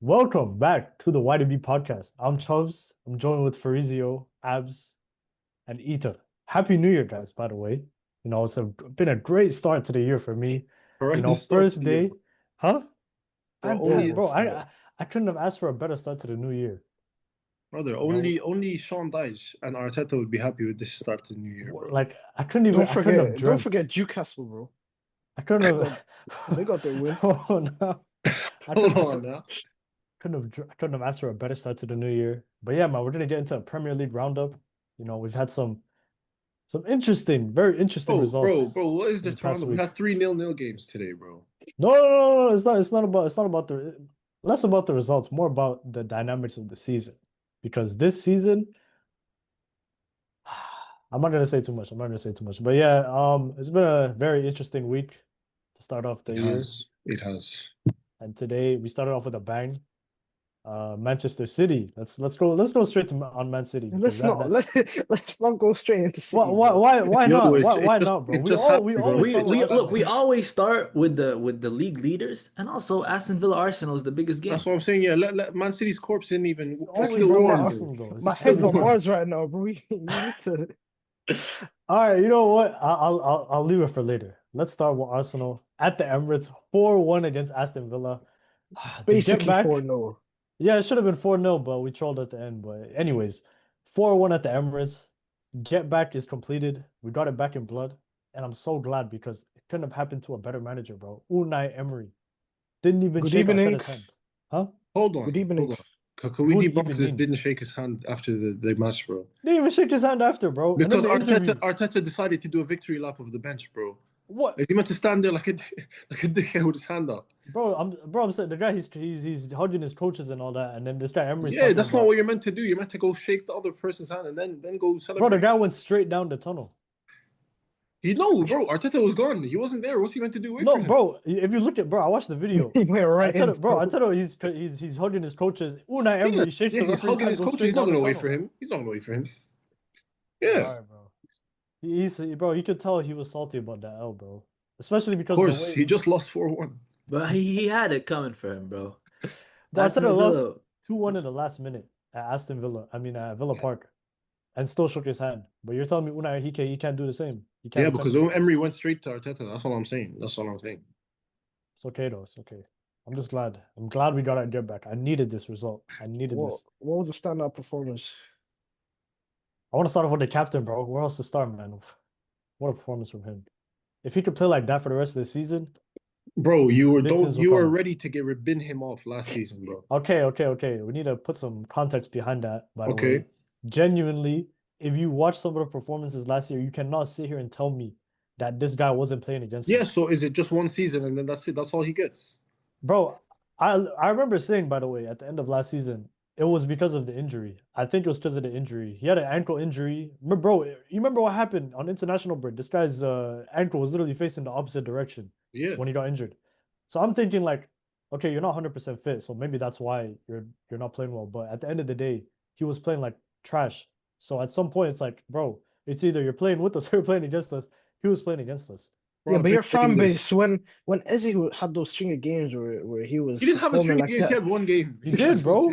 Welcome back to the YDB podcast. I'm Chubbs. I'm joined with Farizio, Abs, and Ita. Happy New Year, guys, by the way. Been a great start to the year for me. Horrendous start to First the year, day, huh? bro. Fantastic, Only bro. Horrendous. I couldn't have asked for a better start to the new year. brother, You know, only Sean Dyche and Arteta would be happy with this start to the new year, bro. like Don't I couldn't have forget, don't dreamt. forget Newcastle, bro. I couldn't They have got, they got their win. oh no. I Hold couldn't on now. I couldn't have asked for a better start to the new year. But yeah, man, we're gonna get into a Premier League roundup. We've had some interesting, very interesting results What is in there the to past round up? We week. had 3-0 games today, bro. No. It's not about the less about the results, more about the dynamics of the season. Because this season, I'm not gonna say too much. I'm not gonna say too much. But yeah, it's been a very interesting week to start off the It year. has. It has. And today we started off with a bang. Manchester City. Let's go straight to on Man City because Let's not that let's not go straight into why City, why bro. why why Yo, not? it, Why it just not, bro? it We just all we happened, bro. always We start with we look, Arsenal. we always start with the league leaders, and also Aston Villa Arsenal is the biggest That's game. what I'm saying. Yeah, let Man City's corpse didn't even. We It's always still start Bro, with warm, my bro. Arsenal though. It's my still head's on warm. Mars right now, bro. You need to. All right, you know what? I'll leave it for later. Let's start with Arsenal at the Emirates, 4-1 against Aston Villa. The get Basically back, 4-0. yeah, it should have been 4-0, but we trolled at the end. But anyways, 4-1 at the Emirates. Get back is completed. We got it back in blood, and I'm so glad because it couldn't have happened to a better manager, bro. Unai Emery didn't even Good shake evening. Arteta's hand, huh? Hold Good on, evening. hold on. Could we Good debunk this? evening. Didn't shake his hand after the match, bro. Didn't even shake his hand after, bro. And then Because the interview. Arteta decided to do a victory lap of the bench, bro. What? Is he meant to stand there like a like a dickhead with his hand up? I'm saying the guy he's hugging his coaches and all that, and then this guy Emery's Yeah, talking that's not about what you're meant to do. You're meant to go shake the other person's hand and then go bro, the celebrate. guy went straight down the tunnel. He no, bro. Arteta was gone. He wasn't there. What's he meant to do away No, from him? bro, if you look at bro, I watched the video. He went right in, I bro. tell you he's hugging his coaches. Unai Yeah, Emery shakes yeah. the He's referee's hugging hand, his goes coach. straight He's not down the gonna wait for tunnel. him. He's not gonna wait for him. All Yeah, right, bro. Bro, you could tell he was salty about that L, bro. Especially of because of the course. way He just lost 4-1. But he had it coming for him, bro. bro, Aston Arteta lost Villa, 2-1 in the last minute at Villa Park, and still shook his hand. But you're telling me Unai he can't do the same. He can't Yeah, attempt because to do it. Emery went straight to Arteta. That's all I'm saying. That's all I'm saying. It's okay though. It's okay. I'm just glad. I'm glad we got our get back. I needed this result. I needed this. What was the standout performance? I want to start off with the captain, bro. Where else to start, man? What a performance from him. If he could play like that for the rest of the season, Bro, big things will you were come. ready to get bin him off last season, bro. Okay. We need to put some context behind that, by the way. Okay. Genuinely, if you watch some of the performances last year, you cannot sit here and tell me that this guy wasn't playing against Yeah, him. so is it just one season and then that's it? That's all he ggets. Bro, I remember saying, by the way, at the end of last season, it was because of the injury. I think it was because of the injury. He had an ankle injury. Bro, you remember what happened on international break? This guy's ankle was literally facing the opposite direction Yeah. when he got injured. So I'm thinking like, okay, you're not 100% fit, so maybe that's why you're not playing well. But at the end of the day, he was playing like trash. So at some point, it's like, bro, it's either you're playing with us or you're playing against us. He was playing against us. Bro, Yeah, I've but been your saying fan this. base when Ezzy had those string of games where he was He didn't have a performing string of like games. He that, had one game. He did, bro.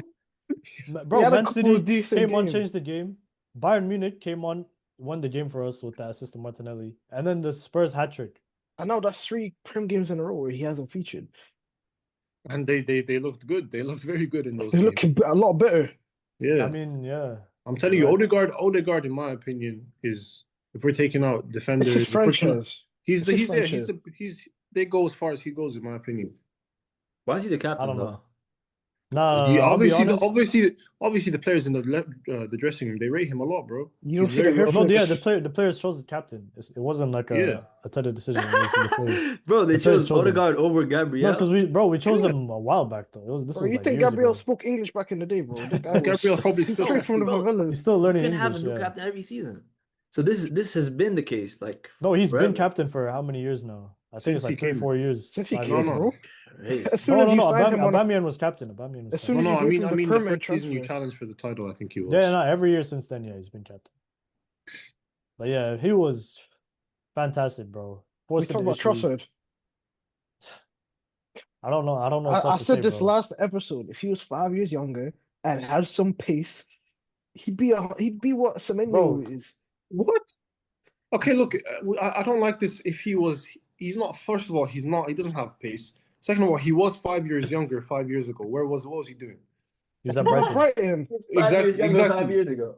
he Bro, had a Man couple of City decent came on, games. changed the game. Bayern Munich came on, won the game for us with that assist to Martinelli. And then the Spurs hat trick. And now that's 3 Prem games in a row where he hasn't featured. And they looked good. They looked very good in those He's games. looking a lot better. Yeah. I mean, yeah. I'm telling you, Odegaard, in my opinion, is if we're taking out It's defenders, his if we're taking out, franchise. he's It's his yeah, franchise. they go as far as he goes, in my opinion. why is he the I captain don't know. though? He I'll be honest. obviously the players in the dressing room, they rate him a lot, bro. You don't He's see the very hair well. No, yeah, flicks. the players chose the captain. It wasn't like Yeah. a Teta decision. It was the players. Bro, they The players chose chose him. Odegaard over No, Gabriel. because we chose Yeah. him a while back though. This Bro, was you like think years Gabriel ago. spoke English back in the day, bro? The guy was Gabriel probably he's still straight from the Bro, He's favelas. still you learning can have a English, new yeah. captain every season. So this has been the case, like No, he's been forever. captain for how many years now? I think it's Since he like three, came. 4 years, Since he 5 came, years No, now. no, bro. Crazy. As soon No, as no, you no. signed him on a, Aubameyang was captain. Aubameyang was as soon captain. as you no. gave him the The permanent first season you transfer. challenged for the title, I think he Yeah, was. no, every year since then, yeah, he's been captain. But yeah, he was fantastic, bro. We Forced talk the about issue. Trossard. I don't know. I don't know what I else to say, said this bro. last episode. If he was 5 years younger and had some pace, he'd be what Bro, Semenyo is. What? Okay, look, I don't like this. If he's not. First of all, he's not. He doesn't have pace. Second of all, he was 5 years younger 5 years ago. What was he doing? he was at Bro, Brighton. Brighton, 5 years younger 5 Exactly, years ago.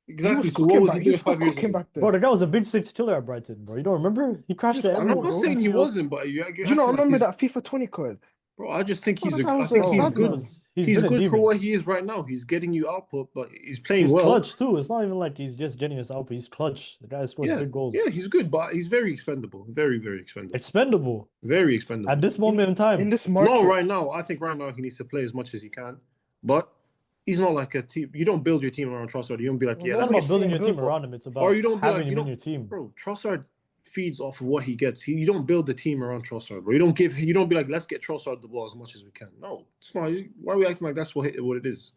he was exactly. So what cooking was he back. He doing was still 5 years cooking ago? back Bro, then. the guy was a big six killer at Brighton, bro. You don't remember? He crashed He it was I'm every not, I'm not cool, bro. saying he field. wasn't, but you're Do you not acting like remember he's. that FIFA 20 card? Bro, I just think Bro, he's that guy I was think a Bro, he's bad good. man. he's He's been a good for demon. what he is right now. He's getting you output, but he's playing He's well. clutch too. It's not even like he's just getting his output. He's clutch. The guy scores Yeah, big goals. yeah, he's good, but he's very expendable. Very, very expendable. Expendable Very at expendable. this moment in time. In this No, market, right now, I think right now he needs to play as much as he can, but he's not like a team. You don't build your team around Trossard. You don't be like, Well, yeah, It's not let's what about get. he's building saying your team build. around him. It's Or about you don't be like, having you him in don't, your team. bro. Trossard feeds off of what he gets. You don't build the team around Trossard, bro. You don't be like, let's get Trossard the ball as much as we can. No, it's not. Why are we acting like that's what it is?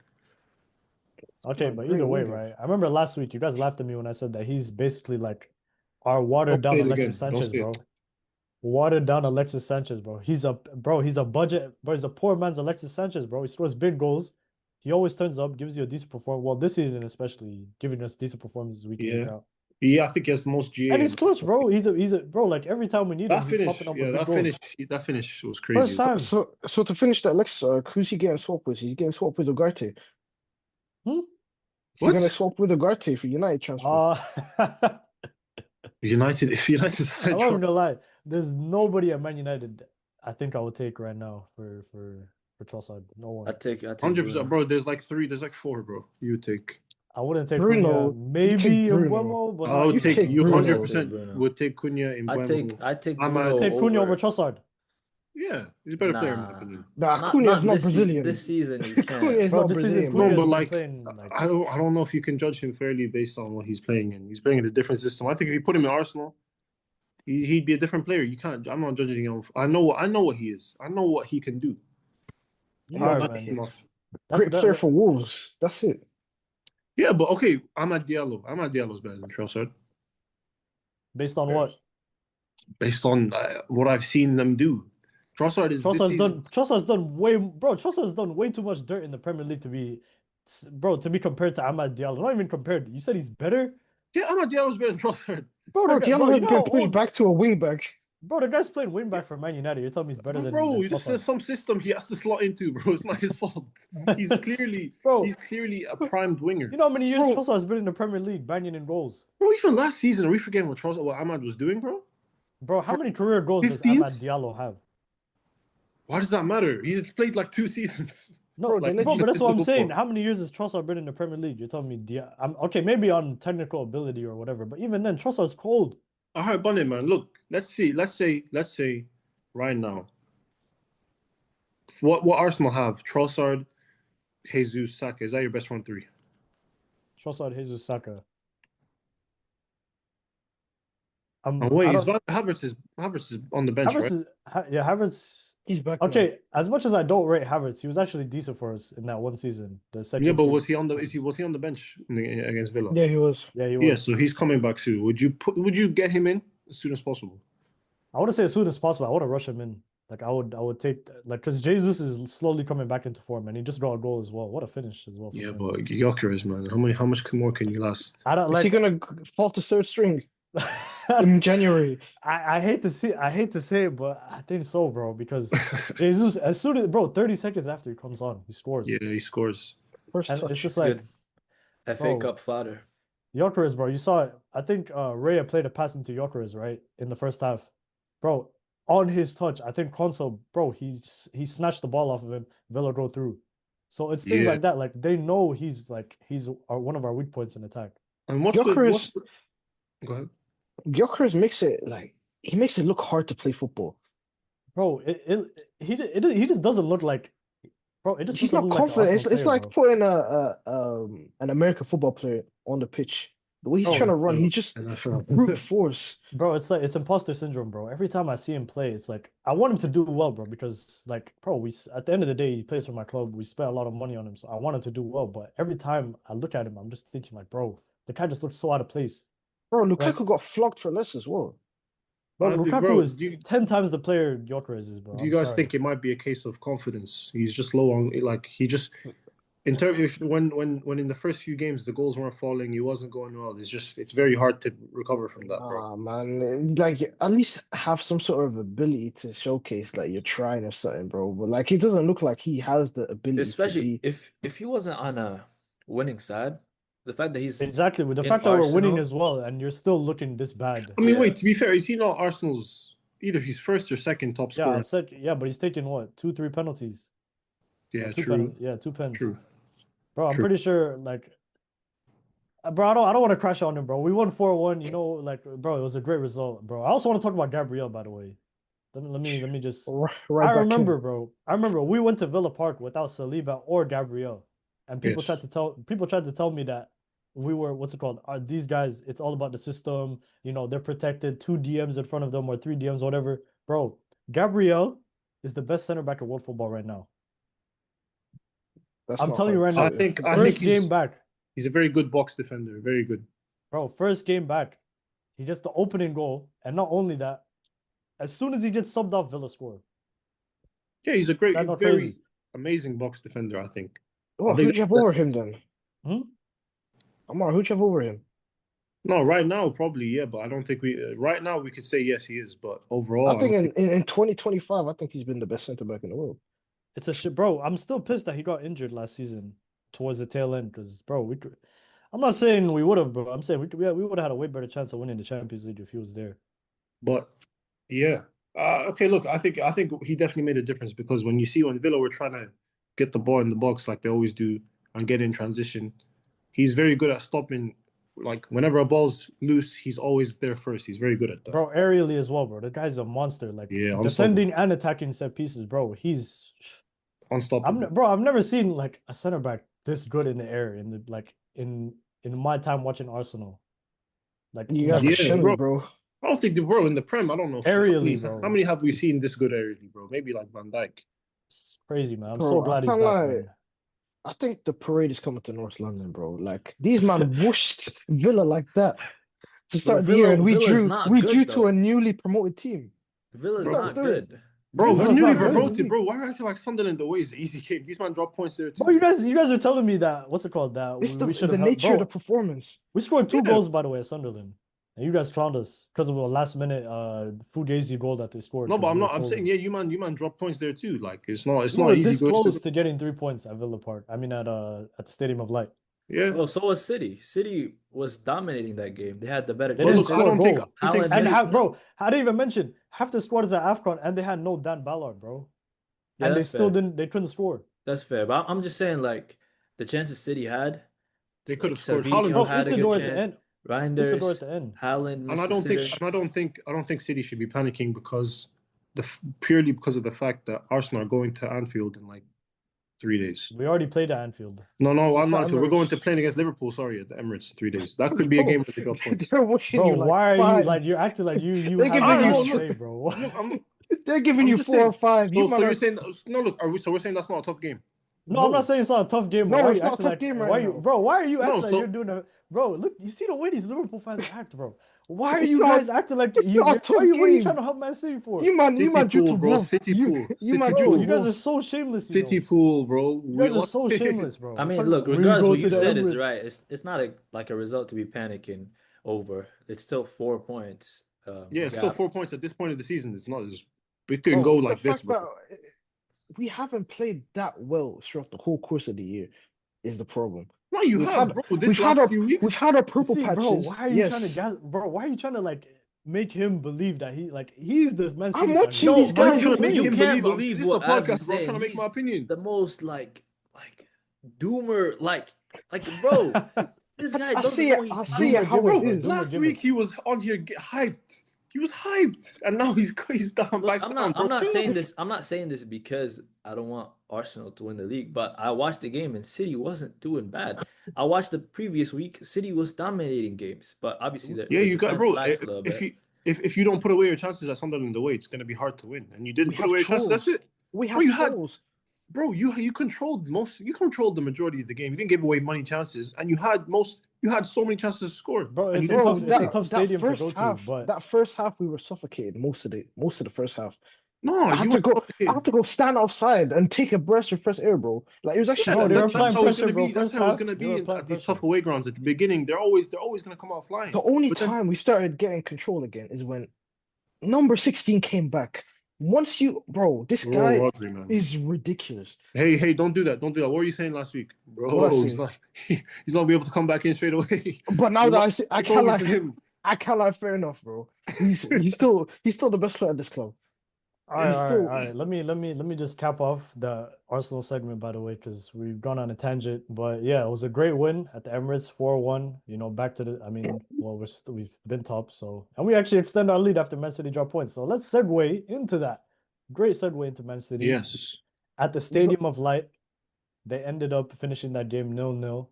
Okay, No, but great either way, winger. right? I remember last week you guys laughed at me when I said that he's basically like our watered Don't down say it Alexis again. Don't Sanchez, say bro. it. Watered down Alexis Sanchez, bro. He's a budget, bro. He's a poor man's Alexis Sanchez, bro. He scores big goals. He always turns up, gives you a decent performance. Well, this season especially, giving us decent performances week in, week Yeah, out. yeah. I think he has the most GA. And he's clutch, bro. He's a bro. Like every time we need him, That he's finish, popping up yeah, with big goals. that finish was First crazy. time. So to finish that Alexis arc, who's he getting swapped with? He's getting swapped with Ugarte. Hmm? He's gonna What? swap with Ugarte for United transfer. United, if United I'm side not even gonna lie. There's nobody at Man United I think I would take right now for Trossard. No one. I take 100%, Bruno. bro. There's like four, bro. You take. I wouldn't take Bruno, Cunha. you take Maybe Bruno. Mbeumo, but I not would You even take take you Bruno. 100% Bruno. would take Cunha in I Mbeumo. take Ahmad. Bruno take Cunha over over. Trossard. Yeah, he's a better player in my Nah, opinion. Nah, not Cunha is not this Brazilian. this season. You Cunha can't. is Bro, not this season Brazilian. No, Cunha has but been like playing like I don't know if you can judge him fairly based on what he's playing in. He's playing in a different system. I think if you put him in Arsenal, he'd be a different player. You can't. I'm not judging him. I know what he is. I know what he can do. I'm All not right, judging man. him off. That's Great player that. for Wolves. That's it. Yeah, but okay, Ahmad Diallo's better than Trossard Based on what? based on what I've seen them do. Trossard is this season. Trossard's done way too much dirt in the Premier League to be compared to Ahmad Diallo. Not even compared. You said he's better? Yeah, Ahmad Diallo's better than Trossard. Bro, Diallo you has know been how pushed old- back to a wing back. Bro, the guy's playing wing back for Man United. You're telling me he's better than Bro, there's Trossard. some system he has to slot into, bro. It's not his fault. He's clearly Bro, a primed winger. you know how many years Bro. Trossard's been in the Premier League, banging in goals? Bro, even last season, are we forgetting what Ahmad was doing, bro? Bro, how For many career goals does 15th? Ahmad Diallo have? Why does that matter? He's played like 2 seasons. No, Bro, they let bro, you- but that's what I'm Statistical saying. form. How many years has Trossard been in the Premier League? You're telling me I'm okay, maybe on technical ability or whatever, but even then, Trossard's cold. All right, Bunny, man. Look, let's say right now. What Arsenal have? Trossard, Jesus, Saka. Is that your best front three? Trossard, Jesus, Saka. Oh wait, I don't- Havertz is on the bench, right? Havertz. He's back now. Okay, as much as I don't rate Havertz, he was actually decent for us in that one season. The second. Yeah, but season. was he on the bench against Villa? Yeah, he was. Yeah, he was. Yeah, so he's coming back soon. Would you get him in as soon as possible? I would say as soon as possible. I want to rush him in. Like I would take because Jesus is slowly coming back into form, and he just got a goal as well. What a finish as well. Yeah, him. but Gyökeres, man. How much more can you last? I don't Is he like. gonna fall to third string in January? I hate to say it, but I think so, bro. Because Jesus, as soon as 30 seconds after he comes on, he scores. Yeah, he scores. First And touch. it's just It's like good. FA bro. Cup fodder. Gyökeres, bro. You saw it. I think Raya played a pass into Gyökeres, right, in the first half, bro. On his touch, I think Conso, bro, he snatched the ball off of him. Villa go through. So it's things Yeah. like that. Like they know he's one of our weak points in attack. And what's Gyökeres, Go ahead. Gyökeres makes it look hard to play football. Bro, he just doesn't look like, bro. It just He's doesn't not look like an confident. Arsenal It's player, like bro. putting an American football player on the pitch. The way he's Bro, trying to run, he's just brute force. Bro, it's like it's imposter syndrome, bro. Every time I see him play, it's like I want him to do well, bro, because like, bro, at the end of the day, he plays for my club. We spent a lot of money on him, so I want him to do well. But every time I look at him, I'm just thinking like, bro, the guy just looks so out of place. Bro, Lukaku got flogged for less as well. Bro, I think, Lukaku bro, is 10 times the player Gyökeres is, bro. do you I'm guys sorry. think it might be a case of confidence? He's just low on, like, he just, in terms, if when in the first few games the goals weren't falling, he wasn't going well. It's very hard to recover from that, bro. Ah, man, like at least have some sort of ability to showcase that you're trying or something, bro. But like, it doesn't look like he has the ability to Especially be. if he wasn't on a winning side, the fact that he's Exactly. With the in fact that we're winning Arsenal, as well, and you're still looking this bad. I mean, yeah. wait, to be fair, is he not Arsenal's either his first or second top Yeah, I scorer? said, yeah, but he's taking what? 2, 3 penalties. Or Yeah, two true, penalties. Yeah, 2 pens. true, Bro, I'm true. pretty sure, like, bro, I don't want to crash on him, bro. We won 4-1. You know, like, bro, it was a great result, bro. I also want to talk about Gabriel, by the way. Let me just. Right I back in. remember, bro. I remember we went to Villa Park without Saliba or Gabriel, and people Yes. tried to tell me that we were, what's it called? Are these guys? It's all about the system. You know, they're protected. 2 DMs in front of them or 3 DMs, whatever. Bro, Gabriel is the best center back in world football right now. That's I'm not telling you hard right to now. I say. think First he's game back, a very good box defender, very good. bro. First game back, he gets the opening goal, and not only that, as soon as he gets subbed off, Villa score. Yeah, he's a great, That's not very crazy. amazing box defender, I think. Well, I think who'd you have over him then? Hmm? Amar, who'd you have over him? No, right now probably yeah, but I don't think we right now we could say yes he is, but overall I think don't in 2025, I think he's been the best center back in the world. It's a shit, bro. I'm still pissed that he got injured last season towards the tail end. Because, bro, we could. I'm not saying we would have, bro. I'm saying we would have had a way better chance of winning the Champions League if he was there. But yeah. Okay, look, I think he definitely made a difference because when you see when Villa were trying to get the ball in the box like they always do and get in transition, he's very good at stopping. Like whenever a ball's loose, he's always there first. He's very good at that. Bro, aerially as well, bro. The guy's a monster. Like Yeah, unstoppable. defending and attacking set pieces, bro. Unstoppable. Bro, I've never seen like a center back this good in the air in the like in my time watching Arsenal. Like You got never. Yeah, Shelly, bro. bro. I don't think bro in the Prem. I don't know Aerially, bro. how many have we seen this good aerially, bro? Maybe like Van Dijk. It's crazy, man. I'm Bro, so I glad he's can't back, lie. man. I think the parade is coming to North London, bro. Like these man whooshed Villa like that to start the year, and Villa's not we good, drew to though. a newly promoted team. Villa's Bro, not dude. good. Bro, Villa's we're newly not good. promoted, bro. Why are you acting like Sunderland the way is an easy game? These man drop points there too. Bro, you guys are telling me that what's it called? That It's we should the have nature of the bro. performance. We scored 2 Yeah. goals, by the way, at Sunderland. And you guys clowned us because of a last minute Fugazi goal that they scored. No, but 'cause I'm we were not. I'm saying folding. yeah, you man drop points there too. Like it's not We were easy this going close to. to getting 3 points at Villa Park. I mean at the Stadium of Light. Yeah. Oh, so was City. City was dominating that game. They had the better They But didn't look, chances. I score a don't think goal. I don't think Haaland And missed City, bro, I didn't even mention half the squad is at AFCON and they had no Dan Ballard, bro. Yeah, And they that's still fair. they couldn't score. That's fair. But I'm just saying, like, the chances City had, they could like have scored. Haaland Savinho Bro, just, had a good Isidore at the chance. end. Isidore at Reinders, the end. Haaland and missed I the don't think sitter. I don't think City should be panicking because purely because of the fact that Arsenal are going to Anfield in like 3 days. We already played at Anfield. No, I'm It's not. at We're going Emirates. to playing against Liverpool. Sorry, at the Emirates, 3 days. That could be a Bro, game where they drop points. they're wishing Bro, you like why are you 5. like you're acting like you They're have giving you nothing to look, say, bro? Look, They're giving I'm you just 4 or saying. 5. You So man you're are saying no? Look, so we're saying that's not a tough game. No, I'm not saying it's not a tough game, but No, why are it's you not a acting tough like game right why you now. bro, why are you No, acting like so- you're doing a bro, look, you see the way these Liverpool fans act, bro. Why are It's you not- guys acting like it's not a tough what are you game. trying to help Man City for? You man due City to pool, bro. Wolves. City pool. You man City due Bro, to you guys are Wolves. so shameless, you City know. pool, bro. You guys are so shameless, bro. I mean, Talking look, about, regardless go what to you the said is Emirates. right. It's not like a result to be panicking over. It's still 4 points. Yeah, it's gap. still 4 points at this point of the season. It's not. We can Bro, go The like this, fact bro. that we haven't played that well throughout the whole course of the year is the problem. No, you We've have, had- bro. We've This had last our few weeks. we've had our You purple see, patches. bro, why are you trying to yes. why are you trying to like make him believe that he's the Man City I'm fan? watching No, these bro, I'm guys trying to win. make You him can't believe. believe This is a what Abs podcast, is bro. I'm saying. trying to make He's my opinion. the most like doomer, like bro. This guy I doesn't see know it. he's I see it Doomer how gimmick, it bro. is. Doomer Last gimmick. week he was on here hyped. He was hyped, and now he's down. Look, Back I'm down, not bro. I'm not Chill. saying this. I'm not saying this because I don't want Arsenal to win the league, but I watched the game and City wasn't doing bad. I watched the previous week, City was dominating games, but obviously Yeah, the you got, defense bro. lacks a little If bit. you don't put away your chances at Sunderland away, it's gonna be hard to win. And you didn't We put have away your chances. That's trolls. it. We Bro, have you had trolls. bro, you controlled the majority of the game. You didn't give away money chances, and you had so many chances to score. Bro, And it's you a didn't tough, convert it's a it. tough stadium to go to, but that first half we were suffocated most of the first half. No, I had you to were go. I suffocated. had to go stand outside and take a breath of fresh air, bro. Like it was actually bro, they were applying that's how it's pressure, gonna bro. be. That's First how it's half, gonna they were be applying at these pressure. tough away grounds. At the beginning, they're always gonna come out flying. The only But then, time we started getting control again is when number 16 came back. Once you, bro, this guy Rodri, man. is ridiculous. Hey, don't do that. Don't do that. What were you saying last week, What I bro? say? He's not. He's not gonna be able to come back in straight away. But now You that might I see, take over for him. I can't lie, fair enough, bro. He's still the best player at this club. All right, He's all right, still all right. Let me just cap off the Arsenal segment, by the way, because we've gone on a tangent. But yeah, it was a great win at the Emirates, 4-1. You know, back to the. I mean, well, we've been top, so and we actually extend our lead after Man City drop points. So let's segue into that. Great segue into Man City. Yes. At the Stadium of Light, they ended up finishing that game 0-0.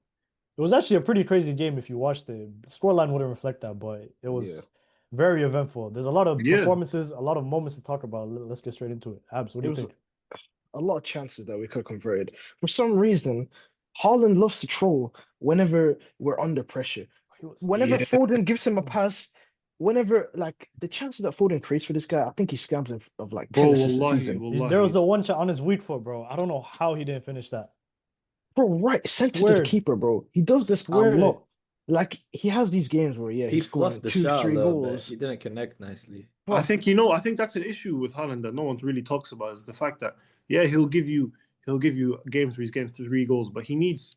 It was actually a pretty crazy game if you watched it. The scoreline wouldn't reflect that, but it was very eventful. There's a lot of Yeah. performances, a lot of moments to talk about. Let's get straight into it. Abs, what do It you was think? a lot of chances that we could have converted. For some reason, Haaland loves to troll whenever we're under pressure. Whenever Yeah. Foden gives him a pass, whenever like the chances that Foden creates for this guy, I think he scams him of like 10 Bro, assists a wallahi, season. There was wallahi. the one shot on his weak foot, bro. I don't know how he didn't finish that. Bro, right, sent it to the Sweared. keeper, bro. He does this a Sweared it. lot. Like he has these games where He he's scoring fluffed the 2, shot a 3 little bit. goals. He didn't connect nicely. I think that's an issue with Haaland that no one really talks about is the fact that he'll give you games where he's getting 3 goals, but he's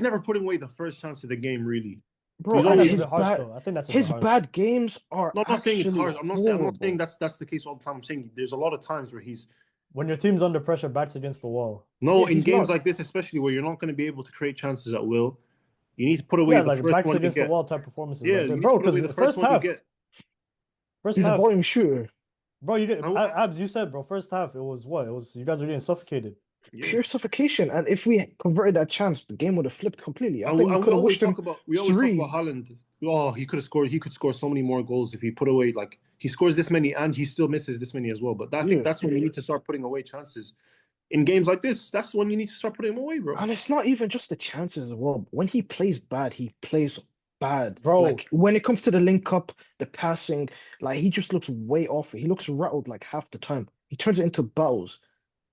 never putting away the first chance of the game really. Bro, He's and always- his a bit harsh, bad though. I think that's a his bit harsh. bad games are No, I'm not saying it's actually harsh. I'm not saying horrible. that's the case all the time. I'm saying there's a lot of times where he's When your team's under pressure, backs against the wall. no Yeah, in he's games not. like this, especially where you're not going to be able to create chances at will. You need to put away Yeah, the like first backs one you against the get. wall type performances. Yeah, like you that. need Bro, to put because away the the first first one you half, get. He's a volume shooter. bro, you did I- Abs. You said, bro, first half it was what? It was you guys were getting suffocated. Yeah. Pure suffocation. And if we converted that chance, the game would have flipped completely. I And think we we could have always wished him talk about three. Haaland. Oh, he could have scored. He could score so many more goals if he put away like he scores this many and he still misses this many as well. But I think Yeah. that's when you need to start putting away chances in games like this. That's when you need to start putting them away, bro. And it's not even just the chances as well. When he plays bad, he plays bad. Bro. Like when it comes to the link up, the passing, like he just looks way off. He looks rattled like half the time. He turns it into battles.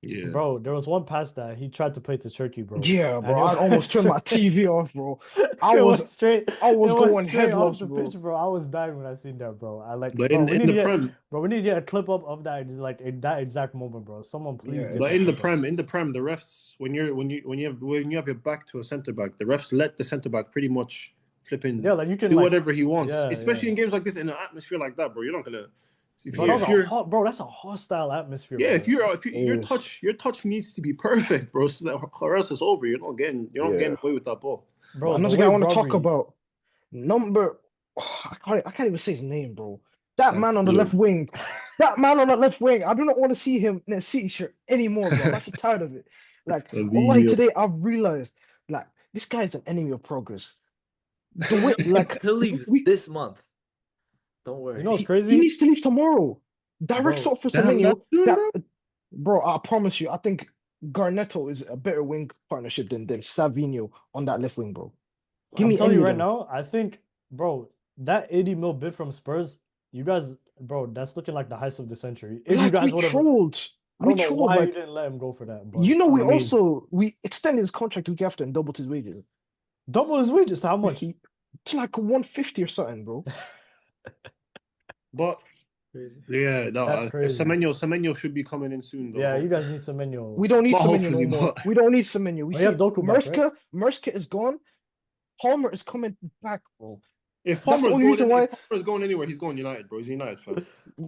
Yeah, Bro, there was one pass that he tried to play to Turkey, bro. Yeah, And bro. it I almost turned my TV off, bro. I it was went straight. I was it went going straight off headless, the bro. pitch, bro. I was dying when I seen that, bro. I like, but bro, we in need to the get, Prem, bro, we need to get a clip up of that, just like in that exact moment, bro. Someone please Yeah, get but that in the clip up. Prem, the refs when you have your back to a centre back, the refs let the centre back pretty much flipping Yeah, like you can do like, whatever he wants, yeah, especially yeah. in games like this in an atmosphere like that, bro. You're not gonna. Bro, that's a hostile atmosphere. Yeah, bro. if your touch needs to be perfect, bro, so that or else it's over. You're not getting away with that ball. Bro, Another the guy I way want to talk Brodry- about. I can't even say his name, bro. That man on the Yeah. left wing. That man on that left wing. I do not want to see him in a City shirt anymore, bro. I'm actually tired of it. Like, wallahi, today I've realized, like, this guy is an enemy of progress. The way, like, He'll leave this month. Don't worry. You know what's he crazy? needs to leave tomorrow. Direct Bro, swap for damn, Semenyo. that's true, Bro, I promise you, I think Garnetto is a better wing partnership than Savinho on that left wing, bro. Give I'm me telling any you of right them. now, I think, bro, that 80 mil bid from Spurs, you guys, bro, that's looking like the heist of the century. If you Like, guys we would have, trolled. I We don't know trolled, why you like, didn't let him go for that. But you know, I mean- we extended his contract week after and doubled his wages. double his wages. How much? It's like 150 or something, bro. But Crazy. yeah, no, That's crazy. Semenyo should be coming in soon, though. Yeah, you guys need Semenyo. We don't need Well, Semenyo no hopefully, more. but- We don't need Semenyo. We Oh, you have see Doku back, right? Maresca is gone. Palmer is coming back, bro. If That's the Palmer's only reason why going anywhere, he's going United, bro. He's a United fan.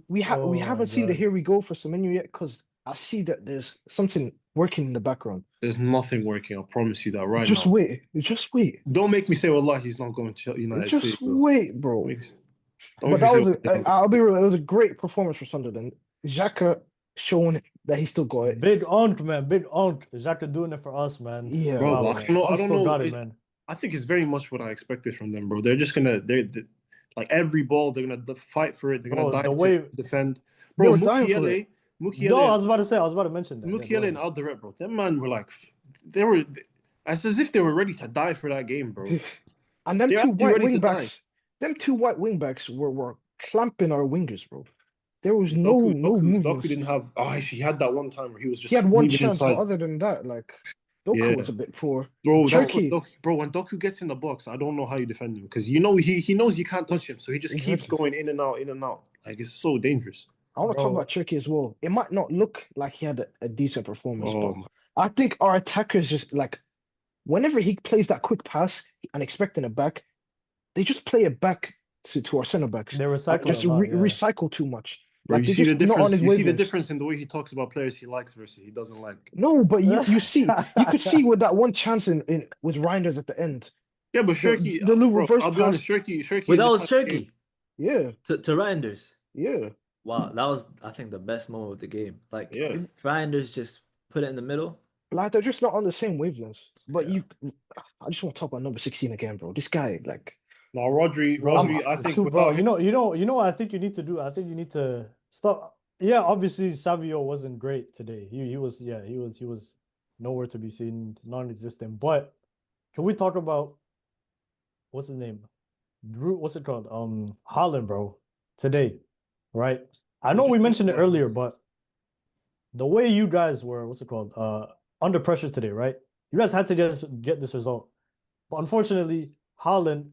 we Oh my haven't seen the God. here we go for Semenyo yet because I see that there's something working in the background. There's nothing working. I promise you that right Just now. wait. Just wait. Don't make me say, "Wallah, he's not going to United." Just States, bro. wait, bro. Don't But make me that say was I'll be real. It was a great performance for Sunderland. Xhaka showing that he still got it. Big onk, man. Big onk. Xhaka doing it for us, man. Yeah, Bro, Wow, I man. don't know. I Onk don't still know. got it, man. I think it's very much what I expected from them, bro. They're just gonna like every ball they're gonna fight for it. They're gonna Bro, die the to way- defend. They Bro, were dying for Mukiele, No, I Mukiele, was about to say, I was about to mention that. Yeah, go Mukiele and ahead. Alderete, bro. Them man were like, they were as if they were ready to die for that game, bro. And them They're two actually white ready to wing die. backs, were clamping our wingers, bro. There was Yeah, no Doku movements. didn't have. Oh, actually, he had that one time where he was He just had one weaving chance, but inside. other than that, like Doku Yeah, was a bit poor. bro. That's what Turkey, Doku, bro. When Doku gets in the box, I don't know how you defend him because you know he knows you can't touch him, so he just keeps exactly. going in and out, in and out. Like it's so dangerous. I want to talk Bro, about Turkey as well. It might not look like he had a decent performance, but Oh, I think our attackers just like whenever he plays that quick pass and expecting it back, they just play it back to our center backs. they recycle Just a lot, yeah. recycle too much. bro, Like you they're see the just not on difference. his You see the wavelengths. difference in the way he talks about players he likes versus he doesn't like. No, but you could see with that one chance in with Reinders at the end. Yeah, but The Shirky, the little bro, reverse I'll be honest, pass. Shirky Well, in that this was type of game, Turkey Yeah, to Reinders. yeah. Wow, that was, I think, the best moment of the game. Like, yeah. Reinders just put it in the middle. Like they're just not on the same wavelengths. But Yeah. I just want to talk about number 16 again, bro. This guy, like, Now Rodri, Bro, I think bro, without him, you know what I think you need to do? I think you need to stop. Yeah, obviously Savio wasn't great today. He was nowhere to be seen, non-existent. But can we talk about what's his name? What's it called? Holland, bro. Today, right? I know What you we think mentioned it about earlier, him? but the way you guys were, what's it called? Under pressure today, right? You guys had to get this result. But unfortunately, Holland,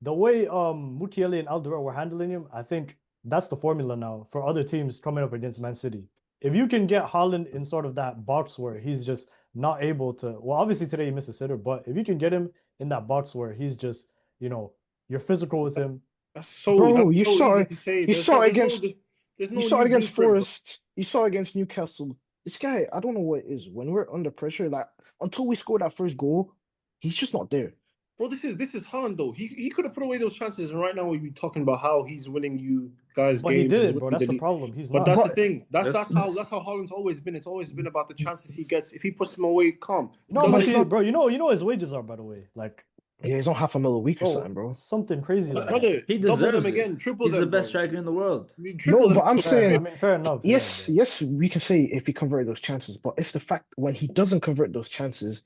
the way Mukiele and Alderete were handling him, I think that's the formula now for other teams coming up against Man City. If you can get Holland in sort of that box where he's just not able to, well, obviously today he missed a sitter, but if you can get him in that box where he's just, you're physical with him. That's bro, so easy to say. you saw it There's you no saw it new against blueprint, bro. Forest. You saw it against Newcastle. This guy, I don't know what it is. When we're under pressure, like until we score that first goal, he's just not there. Bro, this is Haaland though. He could have put away those chances, and right now we're talking about how he's winning you guys But games. he he's didn't, bro. winning That's the the league. problem. He's But not. that's the But thing. That's That's- how Haaland's always been. It's always been about the chances he gets. If he puts them away, calm. No, but but it's not. bro, you know what his wages are, by the way. Like, Yeah, he's on $500,000 a week or bro, something, bro. something crazy like that. Brother, He double deserves them it. again, triple He's them, the best bro. striker in the world. We No, triple them. but I'm Fair, I saying mean, fair enough. yes, Yeah, yes, we can say if he converted those chances, but it's the fact when he doesn't convert those chances,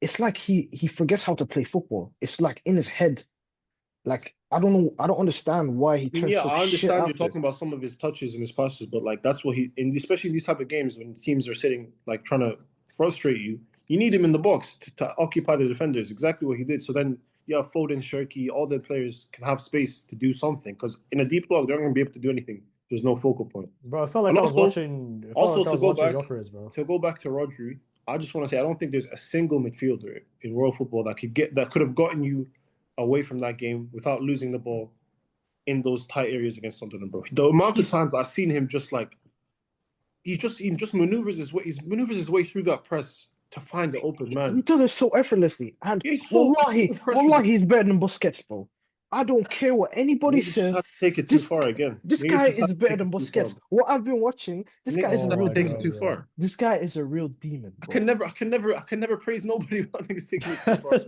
it's like he forgets how to play football. It's like in his head. Like I don't know, I don't understand why he I mean, turns yeah, so I shit understand you're after. talking about some of his touches and his passes, but like that's what especially in these type of games when teams are sitting like trying to frustrate you, you need him in the box to occupy the defenders. Exactly what he did. So then you have Foden, Shirky, all the players can have space to do something because in a deep block they're not going to be able to do anything. There's no focal point. bro. I felt like And I was also, watching. I felt like I was watching Jokeris, bro. to go back to Rodri, I just want to say I don't think there's a single midfielder in world football that could have gotten you away from that game without losing the ball in those tight areas against Sunderland, bro. The amount of times I've seen him just like he just maneuvers his way through that press to find the open He man. does it so effortlessly. And Yeah, he's so wallahi, he's better than Busquets, bro. I don't care what anybody Maybe just says. have to take it too far again. This Maybe guy just have is to better take than it too Busquets. far. What I've been watching, this guy Niggas is just a have real to take demon. it too yeah. far. This guy is a real demon, I bro. can never praise nobody without niggas taking it too far.